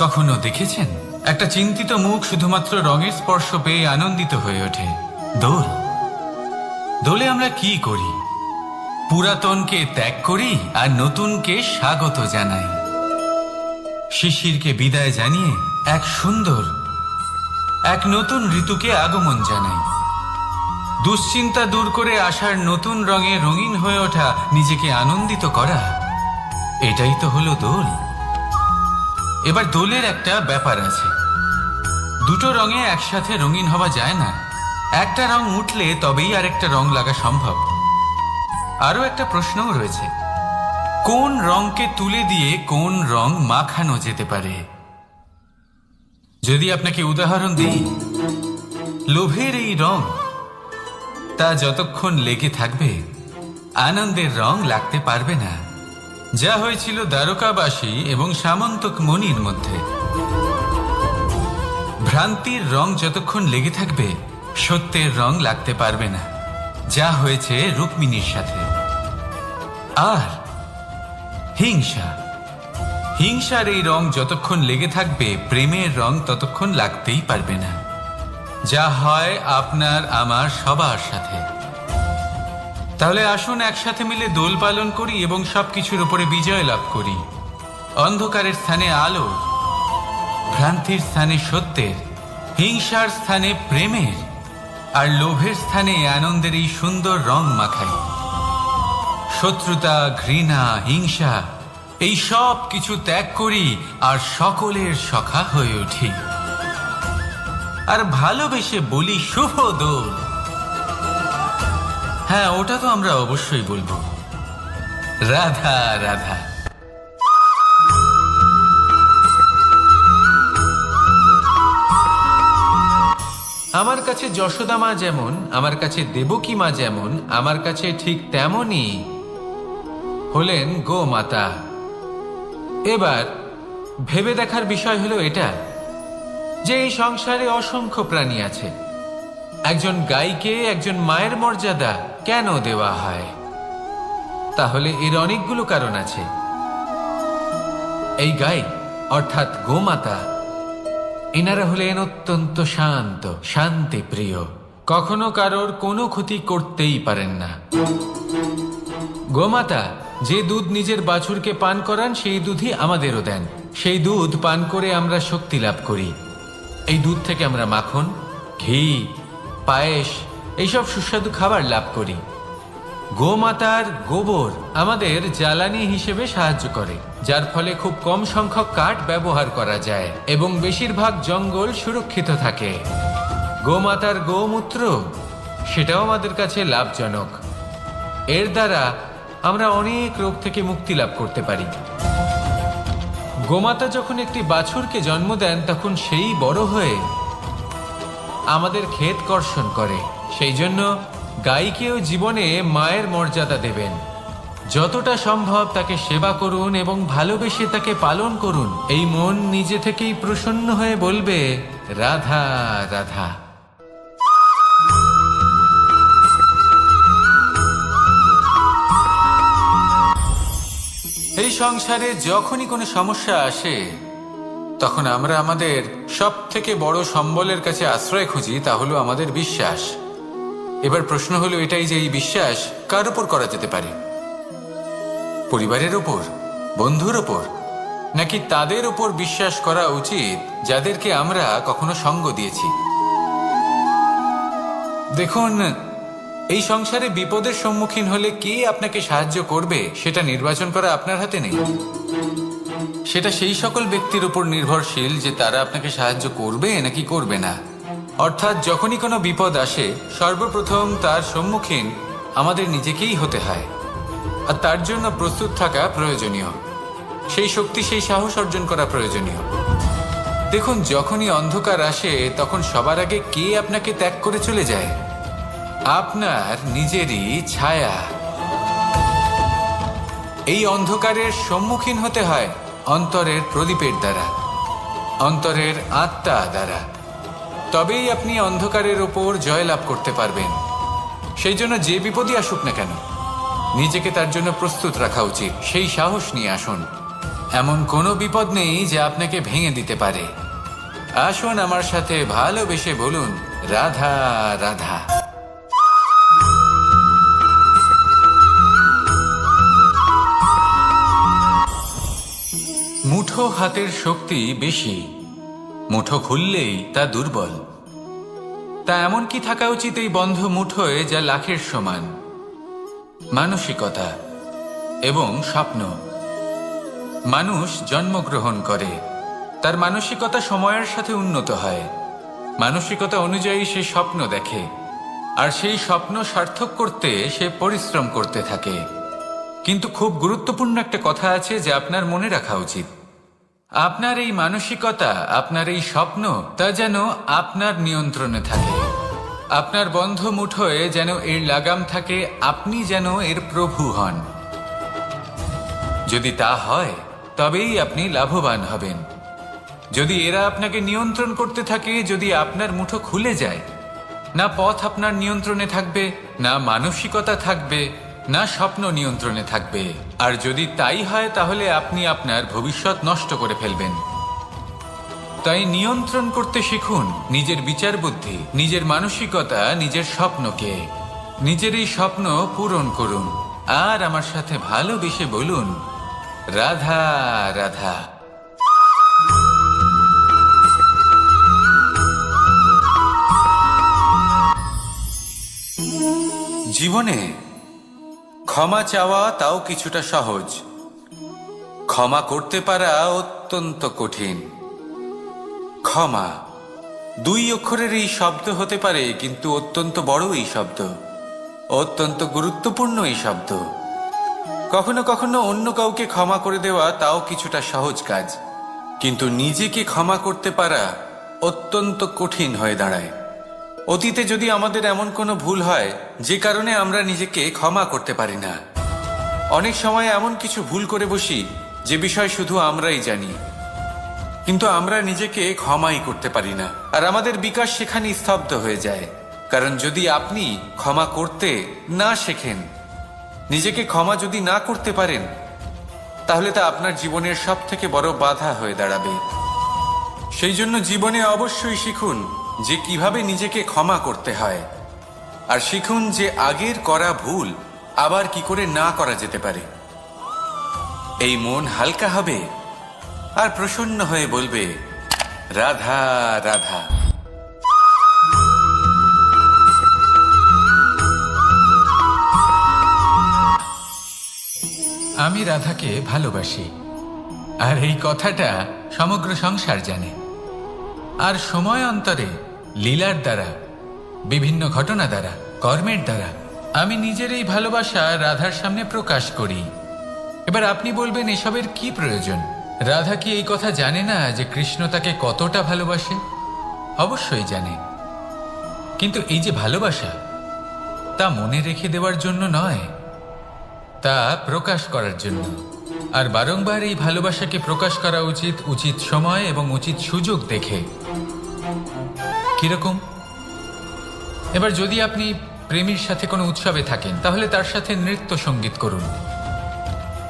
[SPEAKER 1] কখনো দেখেছেন একটা চিন্তিত মুখ শুধুমাত্র রঙের স্পর্শ পেয়ে আনন্দিত হয়ে ওঠে। দোল, দোলে আমরা কি করি? পুরাতনকে ত্যাগ করি আর নতুনকে স্বাগত জানাই। শিশিরকে বিদায় জানিয়ে এক সুন্দর, এক নতুন ঋতুকে আগমন জানাই। দুশ্চিন্তা দূর করে আসার নতুন রঙে রঙিন হয়ে ওঠা, নিজেকে আনন্দিত করা, এটাই তো হলো দোল। এবার দোলের একটা ব্যাপার আছে, দুটো রঙে একসাথে রঙিন হওয়া যায় না। একটা রং উঠলে তবেই আরেকটা রং লাগা সম্ভব। আরো একটা প্রশ্নও রয়েছে, কোন রংকে তুলে দিয়ে কোন রং মাখানো যেতে পারে? যদি আপনাকে উদাহরণ দিই, লোভের এই রং, তা যতক্ষণ লেগে থাকবে আনন্দের রং লাগতে পারবে না। যা হয়েছিল দ্বারকাবাসী এবং সামন্তক মণির মধ্যে। ভ্রান্তির রং যতক্ষণ লেগে থাকবে সত্যের রং লাগতে পারবে না, যা হয়েছে রুক্মিণীর সাথে। আর হিংসা, হিংসার এই রং যতক্ষণ লেগে থাকবে প্রেমের রং ততক্ষণ লাগতেই পারবে না, যা হয় আপনার আমার সবার সাথে। তাহলে আসুন একসাথে মিলে দোল পালন করি এবং সবকিছুর উপরে বিজয় লাভ করি। অন্ধকারের স্থানে আলো, ভ্রান্তির স্থানে সত্যের, হিংসার স্থানে প্রেমের, আর লোভের স্থানে আনন্দের এই সুন্দর রং মাখাই। শত্রুতা, ঘৃণা, হিংসা এই সব কিছু ত্যাগ করি আর সকলের সখা হয়ে উঠি। আর ভালোবেসে বলি শুভ দোল। হ্যাঁ, ওটা তো আমরা অবশ্যই বলবো, রাধা রাধা। আমার কাছে যশোদা মা যেমন, আমার কাছে দেবকী মা যেমন, আমার কাছে ঠিক তেমনই হলেন গোমাতা। এবার ভেবে দেখার বিষয় হলো এটা যে এই সংসারে অসংখ্য প্রাণী আছে, একজন গাইকে একজন মায়ের মর্যাদা কেন দেওয়া হয়? তাহলে এর অনেকগুলো কারণ আছে। এই গাই অর্থাৎ গোমাতা, এনারা হলেন অত্যন্ত শান্ত, শান্তি প্রিয়, কখনো কারোর কোনো ক্ষতি করতেই পারেন না। গোমাতা যে দুধ নিজের বাছুরকে পান করান সেই দুধই আমাদেরও দেন। সেই দুধ পান করে আমরা শক্তি লাভ করি। এই দুধ থেকে আমরা মাখন, ঘি, পায়েস এইসব সুস্বাদু খাবার লাভ করি। গোমাতার গোবর আমাদের জ্বালানি হিসেবে সাহায্য করে, যার ফলে খুব কম সংখ্যক কাঠ ব্যবহার করা যায় এবং বেশিরভাগ জঙ্গল সুরক্ষিত থাকে। গোমাতার গোমূত্র, সেটাও আমাদের কাছে লাভজনক। এর দ্বারা আমরা অনেক রোগ থেকে মুক্তি লাভ করতে পারি। গোমাতা যখন একটি বাছুরকে জন্ম দেন তখন সেই বড় হয়ে আমাদের ক্ষেত কর্ষণ করে। সেই জন্য গাইকেও জীবনে মায়ের মর্যাদা দেবেন। যতটা সম্ভব তাকে সেবা করুন এবং ভালোবেসে তাকে পালন করুন। এই মন নিজে থেকেই প্রসন্ন হয়ে বলবে রাধা রাধা। এই সংসারে যখনই কোনো সমস্যা আসে তখন আমরা আমাদের সব থেকে বড় সম্বলের কাছে আশ্রয় খুঁজি, তা হলো আমাদের বিশ্বাস। এবার প্রশ্ন হলো এটাই যে এই বিশ্বাস কার উপর করা যেতে পারে? পরিবারের উপর, বন্ধুর উপর, নাকি তাদের উপর বিশ্বাস করা উচিত যাদেরকে আমরা কখনো সঙ্গ দিয়েছি? দেখুন, এই সংসারে বিপদের সম্মুখীন হলে কে আপনাকে সাহায্য করবে সেটা নির্বাচন করা আপনার হাতে নেই। সেটা সেই সকল ব্যক্তির উপর নির্ভরশীল যে তারা আপনাকে সাহায্য করবে নাকি করবে না। অর্থাৎ যখনই কোনো বিপদ আসে সর্বপ্রথম তার সম্মুখীন আমাদের নিজেকেই হতে হয়, আর তার জন্য প্রস্তুত থাকা প্রয়োজনীয়। সেই শক্তি, সেই সাহস অর্জন করা প্রয়োজনীয়। দেখুন, যখনই অন্ধকার আসে তখন সবার আগে কে আপনাকে ত্যাগ করে চলে যায়? আপনার নিজেরই ছায়া। এই অন্ধকারের সম্মুখীন হতে হয় অন্তরের প্রদীপের দ্বারা, অন্তরের আত্মা দ্বারা। তবেই আপনি অন্ধকারের ওপর জয়লাভ করতে পারবেন। সেই জন্য যে বিপদই আসুক না কেন নিজেকে তার জন্য প্রস্তুত রাখা উচিত। সেই সাহস নিয়ে আসুন। এমন কোনো বিপদ নেই যে আপনাকে ভেঙে দিতে পারে। আসুন আমার সাথে ভালোবেসে বলুন, রাধা রাধা। মুঠো হাতের শক্তি বেশি, মুঠো খুললেই তা দুর্বল। তা এমন কি থাকা উচিত এই বন্ধ মুঠোয় যা লাখের সমান? মানসিকতা এবং স্বপ্ন। মানুষ জন্মগ্রহণ করে, তার মানসিকতা সময়ের সাথে উন্নত হয়। মানসিকতা অনুযায়ী সে স্বপ্ন দেখে, আর সেই স্বপ্ন সার্থক করতে সে পরিশ্রম করতে থাকে। কিন্তু খুব গুরুত্বপূর্ণ একটা কথা আছে যা আপনার মনে রাখা উচিত। আপনার এই মানসিকতা, আপনার এই স্বপ্ন, তা যেন আপনার নিয়ন্ত্রণে থাকে। আপনার বন্ধ মুঠোয় যেন এর লাগাম থাকে, আপনি যেন এর প্রভু হন। যদি তা হয় তবেই আপনি লাভবান হবেন। যদি এরা আপনাকে নিয়ন্ত্রণ করতে থাকে, যদি আপনার মুঠো খুলে যায়, না পথ আপনার নিয়ন্ত্রণে থাকবে, না মানসিকতা থাকবে, না স্বপ্ন নিয়ন্ত্রণে থাকবে। আর যদি তাই হয় তাহলে আপনি আপনার ভবিষ্যৎ নষ্ট করে ফেলবেন। তাই নিয়ন্ত্রণ করতে শিখুন নিজের বিচার বুদ্ধি, নিজের মানসিকতা, নিজের স্বপ্নকে। নিজের এই স্বপ্ন পূরণ করুন আর আমার সাথে ভালোবেসে বলুন, রাধা রাধা। জীবনে ক্ষমা চাওয়া তাও কিছুটা সহজ, ক্ষমা করতে পারা অত্যন্ত কঠিন। ক্ষমা 2 অক্ষরের এই শব্দ হতে পারে, কিন্তু অত্যন্ত বড় এই শব্দ, অত্যন্ত গুরুত্বপূর্ণ এই শব্দ। কখনো কখনো অন্য কাউকে ক্ষমা করে দেওয়া তাও কিছুটা সহজ কাজ, কিন্তু নিজেকে ক্ষমা করতে পারা অত্যন্ত কঠিন হয়ে দাঁড়ায়। অতীতে যদি আমাদের এমন কোনো ভুল হয় যে কারণে আমরা নিজেকে ক্ষমা করতে পারি না, অনেক সময় এমন কিছু ভুল করে বসি যে বিষয় শুধু আমরাই জানি, কিন্তু আমরা নিজেকে ক্ষমাই করতে পারি না। আর আমাদের বিকাশ সেখানেই স্তব্ধ হয়ে যায়। কারণ যদি আপনি ক্ষমা করতে না শেখেন, নিজেকে ক্ষমা যদি না করতে পারেন, তাহলে তা আপনার জীবনের সবথেকে বড় বাধা হয়ে দাঁড়াবে। সেই জন্য জীবনে অবশ্যই শিখুন যে কিভাবে নিজেকে ক্ষমা করতে হয়, আর শিখুন যে আগের করা ভুল আবার কি করে না করা যেতে পারে। এই মন হালকা হবে আর প্রসন্ন হয়ে বলবে, রাধা রাধা। আমি রাধাকে ভালোবাসি, আর এই কথাটা সমগ্র সংসার জানে। আর সময় অন্তরে লীলার দ্বারা, বিভিন্ন ঘটনা দ্বারা, কর্মের দ্বারা আমি নিজের এই ভালোবাসা রাধার সামনে প্রকাশ করি। এবার আপনি বলবেন, এসবের কি প্রয়োজন? রাধা কি এই কথা জানে না যে কৃষ্ণ তাকে কতটা ভালোবাসে? অবশ্যই জানে, কিন্তু এই যে ভালোবাসা, তা মনে রেখে দেওয়ার জন্য নয়, তা প্রকাশ করার জন্য। আর বারংবার এই ভালোবাসাকে প্রকাশ করা উচিত, উচিত সময় এবং উচিত সুযোগ দেখে। কিরকম? এবার যদি আপনি প্রেমীর সাথে কোনো উৎসবে থাকেন, তাহলে তার সাথে নৃত্য সঙ্গীত করুন।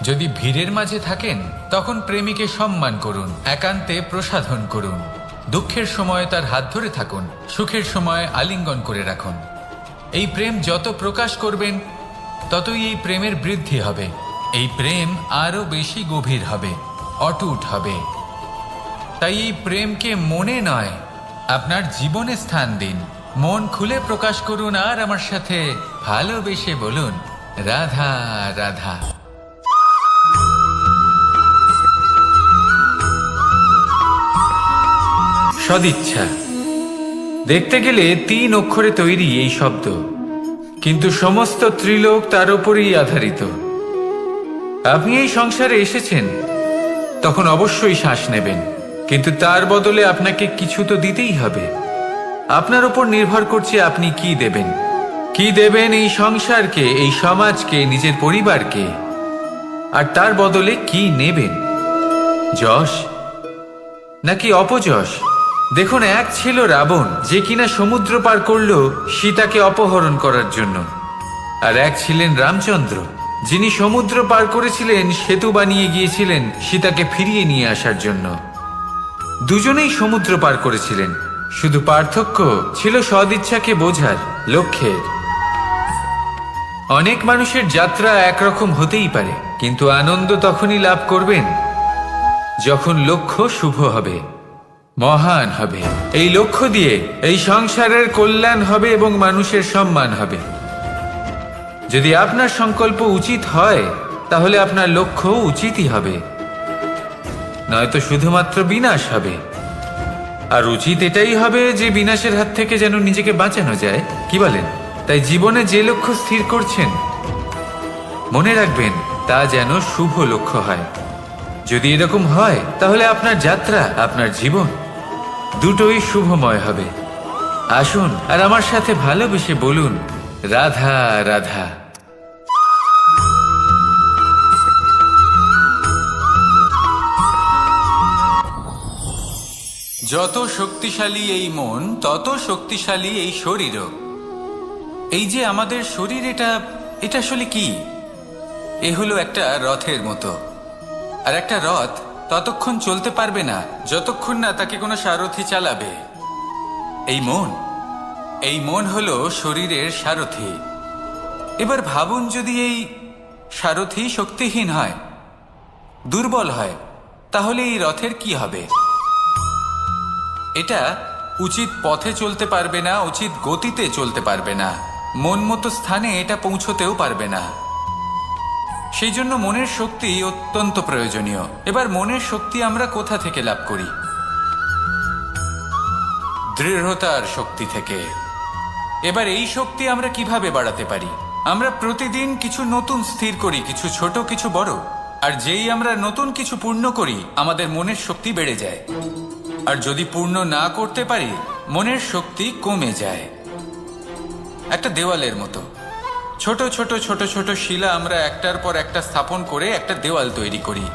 [SPEAKER 1] যদি ভিড়ের মাঝে থাকেন, তখন প্রেমীকে সম্মান করুন, একান্তে প্রসাধন করুন। দুঃখের সময় তার হাত ধরে থাকুন, সুখের সময় আলিঙ্গন করে রাখুন। এই প্রেম যত প্রকাশ করবেন, ততই এই প্রেমের বৃদ্ধি হবে। এই প্রেম আরো বেশি গভীর হবে, অটুট হবে। তাই এই প্রেমকে মনে নয়, আপনার জীবনে স্থান দিন। মন খুলে প্রকাশ করুন আর আমার সাথে ভালোবেসে বলুন, রাধা রাধা। সদিচ্ছা দেখতে গেলে 3 অক্ষরে তৈরি এই শব্দ, কিন্তু সমস্ত ত্রিলোক তার উপরেই আধারিত। আপনি এই সংসারে এসেছেন, তখন অবশ্যই শ্বাস নেবেন, কিন্তু তার বদলে আপনাকে কিছু তো দিতেই হবে। আপনার উপর নির্ভর করছে আপনি কি দেবেন। কি দেবেন এই সংসারকে, এই সমাজকে, নিজের পরিবারকে, আর তার বদলে কি নেবেন? যশ নাকি অপযশ? দেখুন, এক ছিল রাবণ, যে কিনা সমুদ্র পার করল সীতাকে অপহরণ করার জন্য, আর এক ছিলেন রামচন্দ্র, যিনি সমুদ্র পার করেছিলেন, সেতু বানিয়ে গিয়েছিলেন সীতাকে ফিরিয়ে নিয়ে আসার জন্য। দুজনেই সমুদ্র পার করেছিলেন, শুধু পার্থক্য ছিল সদিচ্ছাকে বোঝার লক্ষ্যের। অনেক মানুষের যাত্রা একরকম হতেই পারে, কিন্তু আনন্দ তখনই লাভ করবেন যখন লক্ষ্য শুভ হবে, মহান হবে। এই লক্ষ্য দিয়ে এই সংসারের কল্যাণ হবে এবং মানুষের সম্মান হবে। যদি আপনার সংকল্প উচিত হয় তাহলে আপনার লক্ষ্য উচিতই হবে, নয়তো শুধুমাত্র বিনাশ হবে। আর উচিত এটাই হবে যে বিনাশের হাত থেকে যেন নিজেকে বাঁচানো যায়, কি বলেন? তাই জীবনে যে লক্ষ্য স্থির করছেন মনে রাখবেন তা যেন শুভ লক্ষ্য হয়। যদি এরকম হয় তাহলে আপনার যাত্রা, আপনার জীবন দুটোই শুভময় হবে। আসুন আর আমার সাথে ভালোবেসে বলুন, রাধা রাধা। যত শক্তিশালী এই মন, তত শক্তিশালী এই শরীরও। এই যে আমাদের শরীর, এটা আসলে কি? এ হলো একটা রথের মতো। আর একটা রথ ততক্ষণ চলতে পারবে না যতক্ষণ না তাকে কোনো সারথি চালাবে। এই মন হলো শরীরের সারথি। এবার ভাবুন, যদি এই সারথি শক্তিহীন হয়, দুর্বল হয়, তাহলে এই রথের কি হবে? এটা উচিত পথে চলতে পারবে না, উচিত গতিতে চলতে পারবে না, মন মতো স্থানে এটা পৌঁছতেও পারবে না। সেই জন্য মনের শক্তি অত্যন্ত প্রয়োজনীয়। এবার মনের শক্তি আমরা কোথা থেকে লাভ করি? দৃঢ়তার শক্তি থেকে। এবার এই শক্তি আমরা কিভাবে বাড়াতে পারি? আমরা প্রতিদিন কিছু নতুন স্থির করি, কিছু ছোট কিছু বড়। আর যেই আমরা নতুন কিছু পূর্ণ করি, আমাদের মনের শক্তি বেড়ে যায়। আর যদি পূর্ণ না করতে পারি, মনের শক্তি কমে যায়। একটা দেওয়ালের মতো ছোট ছোট ছোট ছোট শিলা আমরা একটার পর একটা স্থাপন করে একটা দেওয়াল তৈরি করি।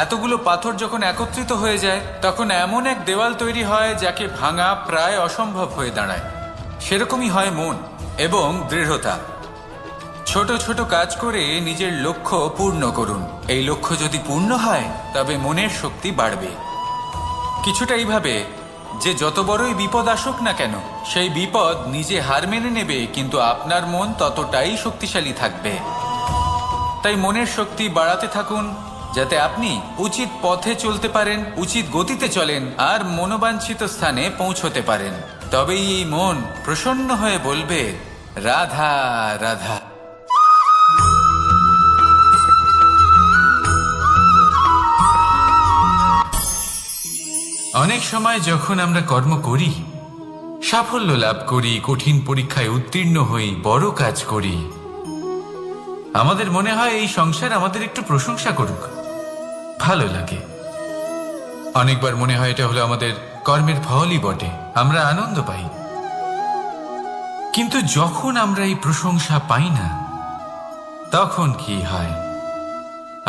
[SPEAKER 1] এতগুলো পাথর যখন একত্রিত হয়ে যায়, তখন এমন এক দেওয়াল তৈরি হয় যাকে ভাঙা প্রায় অসম্ভব হয়ে দাঁড়ায়। সেরকমই হয় মন এবং দৃঢ়তা। ছোট ছোট কাজ করে নিজের লক্ষ্য পূর্ণ করুন। এই লক্ষ্য যদি পূর্ণ হয় তবে মনের শক্তি বাড়বে। কিছুটা এইভাবে যে যত বড়ই বিপদ আসুক না কেন, সেই বিপদ নিজে হার মেনে নেবে, কিন্তু আপনার মন ততটাই শক্তিশালী থাকবে। তাই মনের শক্তি বাড়াতে থাকুন, যাতে আপনি উচিত পথে চলতে পারেন, উচিত গতিতে চলেন আর মনোবাঞ্ছিত স্থানে পৌঁছতে পারেন। তবেই এই মন প্রসন্ন হয়ে বলবে, রাধা রাধা। অনেক সময় যখন আমরা কর্ম করি, সাফল্য লাভ করি, কঠিন পরীক্ষায় উত্তীর্ণ হই, বড় কাজ করি, আমাদের মনে হয় এই সংসার আমাদের একটু প্রশংসা করুক, ভালো লাগে। অনেকবার মনে হয় এটা হলো আমাদের কর্মের ফলই বটে, আমরা আনন্দ পাই। কিন্তু যখন আমরা এই প্রশংসা পাই না, তখন কি হয়?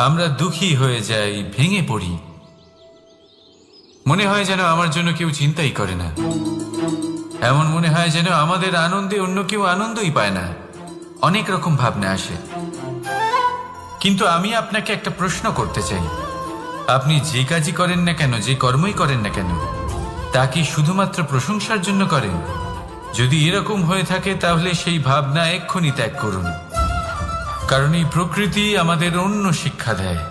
[SPEAKER 1] আমরা দুঃখী হয়ে যাই, ভেঙে পড়ি। মনে হয় যেন আমার জন্য কেউ চিন্তাই করে না। এমন মনে হয় যেন আমাদের আনন্দে অন্য কেউ আনন্দই পায় না। অনেক রকম ভাবনা আসে। কিন্তু আমি আপনাকে একটা প্রশ্ন করতে চাই, আপনি যে কাজই করেন না কেন, যে কর্মই করেন না কেন, তা কি শুধুমাত্র প্রশংসার জন্য করেন? যদি এরকম হয়ে থাকে তাহলে সেই ভাবনা এক্ষুনি ত্যাগ করুন। কারণ এই প্রকৃতি আমাদের অন্য শিক্ষা দেয়।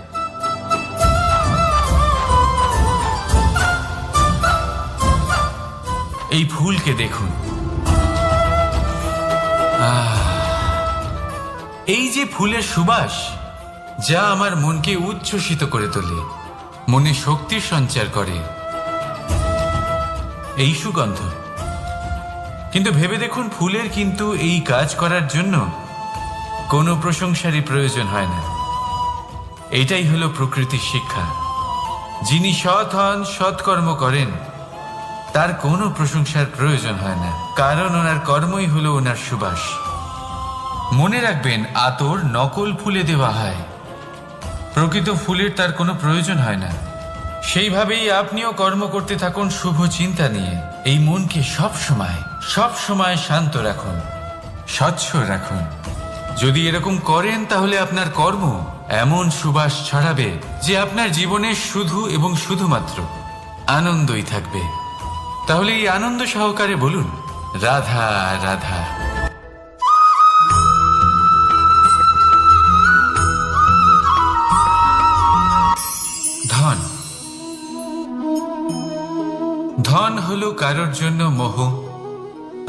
[SPEAKER 1] এই ফুলকে দেখুন, এই যে ফুলের সুবাস, যা আমার মনকে উচ্ছ্বসিত করে তোলে, মনে শক্তির সঞ্চার করে, এই সুগন্ধ। কিন্তু ভেবে দেখুন, ফুলের কিন্তু এই কাজ করার জন্য কোনো প্রশংসারই প্রয়োজন হয় না। এটাই হলো প্রকৃতির শিক্ষা। যিনি সৎ হন, সৎকর্ম করেন, তার কোনো প্রশংসার প্রয়োজন হয় না, কারণ ওনার কর্মই হলো ওনার সুবাস। মনে রাখবেন, আতর নকল ফুলে দেওয়া হয়, প্রকৃত ফুলের তার কোনো প্রয়োজন হয় না। সেইভাবেই আপনিও কর্ম করতে থাকুন শুভ চিন্তা নিয়ে। এই মনকে সব সময় শান্ত রাখুন, স্বচ্ছ রাখুন। যদি এরকম করেন তাহলে আপনার কর্ম এমন সুবাস ছড়াবে যে আপনার জীবনে শুধু এবং শুধুমাত্র
[SPEAKER 2] আনন্দই থাকবে। তাহলে এই আনন্দ সহকারে বলুন, রাধা রাধা। ধন। ধন হলো কারোর জন্য মোহ,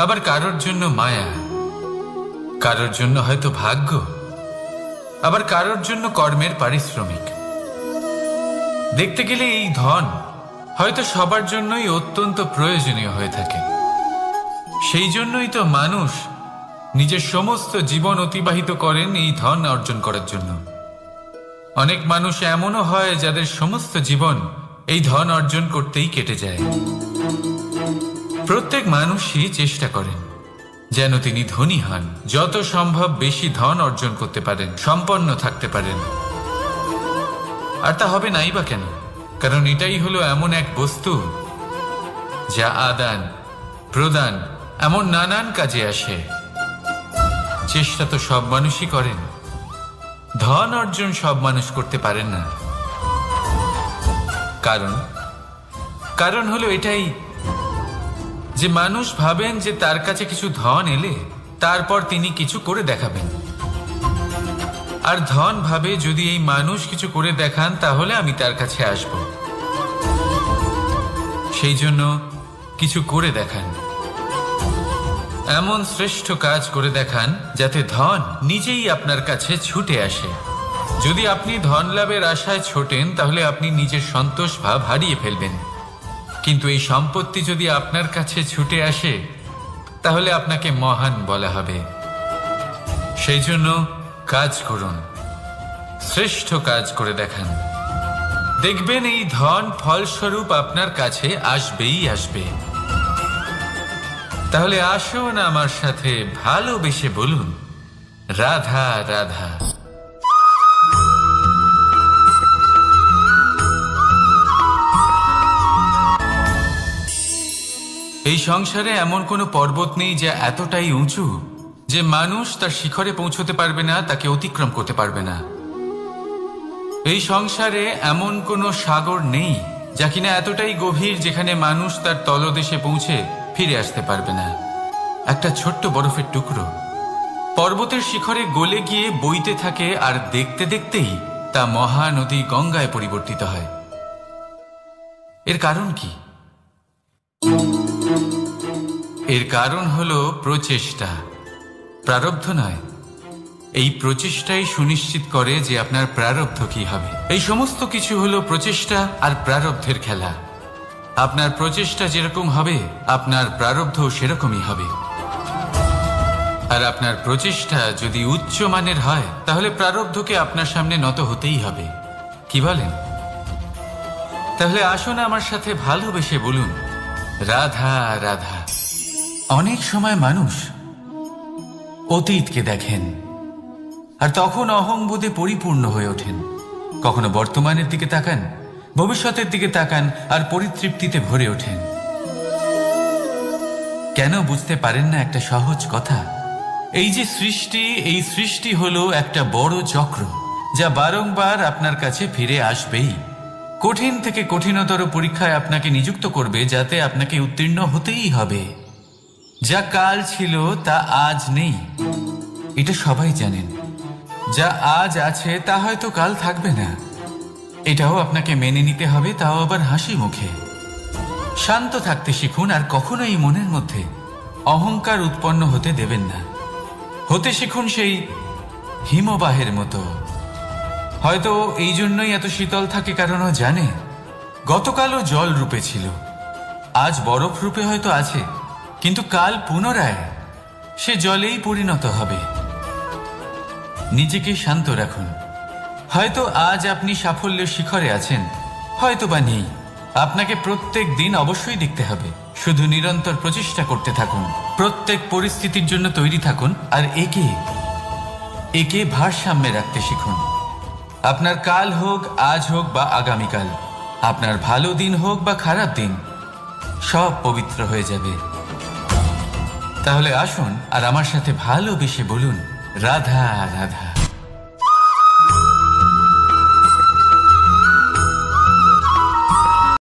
[SPEAKER 2] আবার কারোর জন্য মায়া, কারোর জন্য হয়তো ভাগ্য, আবার কারোর জন্য কর্মের পারিশ্রমিক। দেখতে গেলে এই ধন হয়তো সবার জন্যই অত্যন্ত প্রয়োজনীয় হয়ে থাকে। সেই জন্যই তো মানুষ নিজের সমস্ত জীবন অতিবাহিত করেন এই ধন অর্জন করার জন্য। অনেক মানুষ এমনও হয় যাদের সমস্ত জীবন এই ধন অর্জন করতেই কেটে যায়। প্রত্যেক মানুষই চেষ্টা করেন যেন তিনি ধনী হন, যত সম্ভব বেশি ধন অর্জন করতে পারেন, সম্পন্ন থাকতে পারেন। আর তা হবে নাই বা কেন? কারণ এটাই হলো এমন এক বস্তু যা আদান প্রদান এমন নানান কাজে আসে। চেষ্টা তো সব মানুষই করেন, ধন অর্জন সব মানুষ করতে পারেন না। কারণ হলো এটাই যে মানুষ ভাবেন যে তার কাছে কিছু ধন এলে তারপর তিনি কিছু করে দেখাবেন, আর ধন ভাবে যদি এই মানুষ কিছু করে দেখান তাহলে আমি তার কাছে আসব। সেই জন্য কিছু করে দেখান, এমন শ্রেষ্ঠ কাজ করে দেখান যাতে ধন নিজেই আপনার কাছে ছুটে আসে। যদি আপনি ধন লাভের আশায় ছোটেন তাহলে আপনি নিজের সন্তোষ ভাব হারিয়ে ফেলবেন। কিন্তু এই সম্পত্তি যদি আপনার কাছে ছুটে আসে তাহলে আপনাকে মহান বলা হবে। সেই জন্য কাজ করুন, শ্রেষ্ঠ কাজ করে দেখান, দেখবেন এই ধন ফলস্বরূপ আপনার কাছে আসবেই আসবে। তাহলে আসুন আমার সাথে ভালোবেসে বলুন, রাধা রাধা। এই সংসারে এমন কোনো পর্বত নেই যা এতটাই উঁচু যে মানুষ তার শিখরে পৌঁছতে পারবে না, তাকে অতিক্রম করতে পারবে না। এই সংসারে এমন কোনো সাগর নেই যা কিনা এতটাই গভীর যেখানে মানুষ তার তলদেশে পৌঁছে ফিরে আসতে পারবে না। একটা ছোট্ট বরফের টুকরো পর্বতের শিখরে গলে গিয়ে বইতে থাকে, আর দেখতে দেখতেই তা মহানদী গঙ্গায় পরিবর্তিত হয়। এর কারণ কি? এর কারণ হলো প্রচেষ্টা, প্রারব্ধ নয়। এই প্রচেষ্টাই সুনিশ্চিত করে যে আপনার প্রারব্ধ কি হবে। এই সমস্ত কিছু হলো প্রচেষ্টা আর প্রারব্ধের খেলা। আপনার প্রচেষ্টা যেরকম হবে আপনার প্রারব্ধ সেরকমই হবে। আর আপনার প্রচেষ্টা যদি উচ্চ মানের হয় তাহলে প্রারব্ধকে আপনার সামনে নত হতেই হবে। কি বলেন? তাহলে আসুন আমার সাথে ভালোবেসে বলুন, রাধা রাধা। অনেক সময় মানুষ অতীতকে দেখেন আর তখন অহংবোধে পরিপূর্ণ হয়ে ওঠেন। কখনো বর্তমানের দিকে তাকান, ভবিষ্যতের দিকে তাকান আর পরিতৃপ্তিতে ভরে ওঠেন। কেন বুঝতে পারেন না একটা সহজ কথা? এই যে সৃষ্টি, এই সৃষ্টি হলো একটা বড় চক্র যা বারংবার আপনার কাছে ফিরে আসবেই। কঠিন থেকে কঠিনতর পরীক্ষায় আপনাকে নিযুক্ত করবে যাতে আপনাকে উত্তীর্ণ হতেই হবে। যা কাল ছিল তা আজ নেই, এটা সবাই জানেন। যা আজ আছে তা হয়তো কাল থাকবে না, এটাও আপনাকে মেনে নিতে হবে, তাও আবার হাসি মুখে। শান্ত থাকতে শিখুন আর কখনোই মনের মধ্যে অহংকার উৎপন্ন হতে দেবেন না। হতে শিখুন সেই হিমবাহের মতো। হয়তো এই জন্যই এত শীতল থাকে কারণ ও জানে গতকালও জল রূপে ছিল, আজ বরফ রূপে হয়তো আছে, কিন্তু কাল পুনরায় সে জলেই পরিণত হবে। নিজেকে শান্ত রাখুন। হয়তো আজ আপনি সাফল্যের শিখরে আছেন, হয়তো বা নেই। আপনাকে প্রত্যেক দিন অবশ্যই দেখতে হবে। শুধু নিরন্তর প্রচেষ্টা করতে থাকুন, প্রত্যেক পরিস্থিতির জন্য তৈরি থাকুন, আর একে ভারসাম্যে রাখতে শিখুন। আপনার কাল হোক, আজ হোক বা আগামীকাল, আপনার ভালো দিন হোক বা খারাপ দিন, সব পবিত্র হয়ে যাবে। তাহলে আসুন আর আমার সাথে ভালোবেসে বলুন, রাধা রাধা।